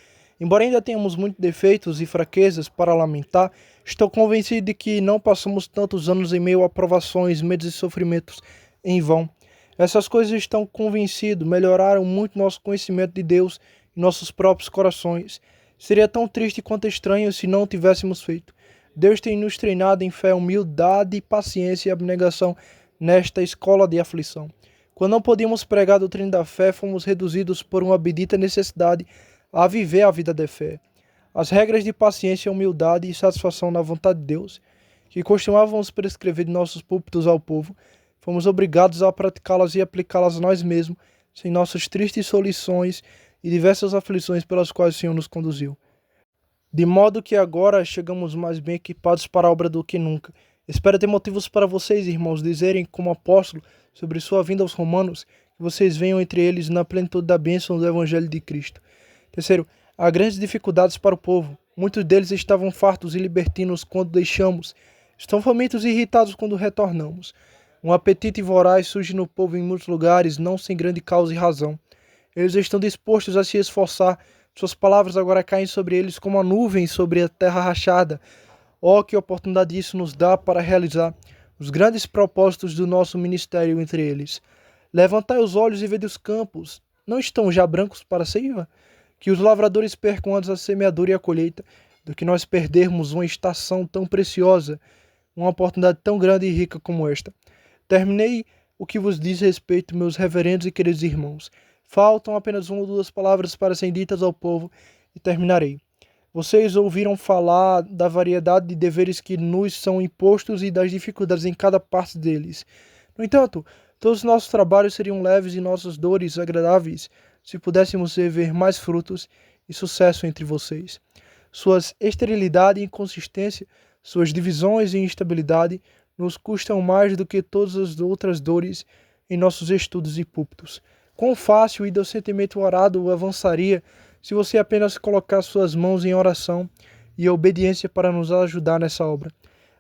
Embora ainda tenhamos muitos defeitos e fraquezas para lamentar, estou convencido de que não passamos tantos anos em meio a provações, medos e sofrimentos em vão. Essas coisas estão convencido, melhoraram muito nosso conhecimento de Deus e nossos próprios corações. Seria tão triste quanto estranho se não o tivéssemos feito. Deus tem nos treinado em fé, humildade, paciência e abnegação nesta escola de aflição. Quando não podíamos pregar a doutrina da fé, fomos reduzidos por uma bendita necessidade a viver a vida de fé. As regras de paciência, humildade e satisfação na vontade de Deus, que costumávamos prescrever de nossos púlpitos ao povo, fomos obrigados a praticá-las e aplicá-las nós mesmos, sem nossas tristes solições e diversas aflições pelas quais o Senhor nos conduziu. De modo que agora chegamos mais bem equipados para a obra do que nunca. Espero ter motivos para vocês, irmãos, dizerem como apóstolo sobre sua vinda aos romanos, que vocês venham entre eles na plenitude da bênção do Evangelho de Cristo. Terceiro, há grandes dificuldades para o povo. Muitos deles estavam fartos e libertinos quando deixamos. Estão famintos e irritados quando retornamos. Um apetite voraz surge no povo em muitos lugares, não sem grande causa e razão. Eles estão dispostos a se esforçar. Suas palavras agora caem sobre eles como a nuvem sobre a terra rachada. Oh, que oportunidade isso nos dá para realizar os grandes propósitos do nosso ministério entre eles. Levantai os olhos e vede os campos. Não estão já brancos para a ceifa? Que os lavradores percam antes a semeadura e a colheita, do que nós perdermos uma estação tão preciosa, uma oportunidade tão grande e rica como esta. Terminei o que vos diz respeito, meus reverendos e queridos irmãos. Faltam apenas uma ou duas palavras para serem ditas ao povo e terminarei. Vocês ouviram falar da variedade de deveres que nos são impostos e das dificuldades em cada parte deles. No entanto, todos os nossos trabalhos seriam leves e nossas dores agradáveis se pudéssemos ver mais frutos e sucesso entre vocês. Suas esterilidade e inconsistência, suas divisões e instabilidade nos custam mais do que todas as outras dores em nossos estudos e púlpitos. Quão fácil e docentemente orado avançaria se você apenas colocar suas mãos em oração e obediência para nos ajudar nessa obra.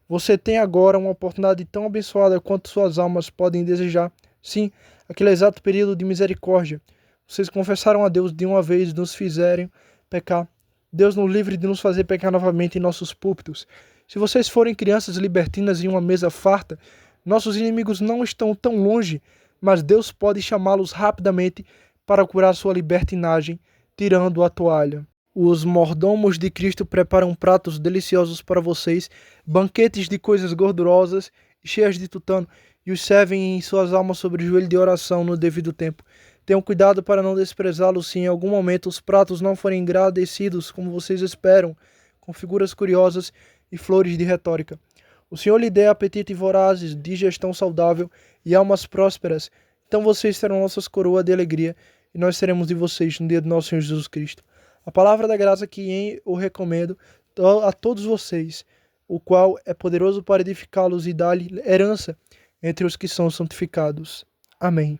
Você tem agora uma oportunidade tão abençoada quanto suas almas podem desejar. Sim, aquele exato período de misericórdia. Vocês confessaram a Deus de uma vez, nos fizeram pecar. Deus nos livre de nos fazer pecar novamente em nossos púlpitos. Se vocês forem crianças libertinas em uma mesa farta, nossos inimigos não estão tão longe, mas Deus pode chamá-los rapidamente para curar sua libertinagem, tirando a toalha. Os mordomos de Cristo preparam pratos deliciosos para vocês, banquetes de coisas gordurosas e cheias de tutano, e os servem em suas almas sobre o joelho de oração no devido tempo. Tenham cuidado para não desprezá-los se em algum momento os pratos não forem engrandecidos como vocês esperam, com figuras curiosas e flores de retórica. O Senhor lhe dê apetite vorazes, digestão saudável e almas prósperas. Então vocês terão nossas coroas de alegria e nós seremos de vocês no dia do nosso Senhor Jesus Cristo. A palavra da graça que eu recomendo a todos vocês, o qual é poderoso para edificá-los e dar-lhe herança entre os que são santificados. Amém.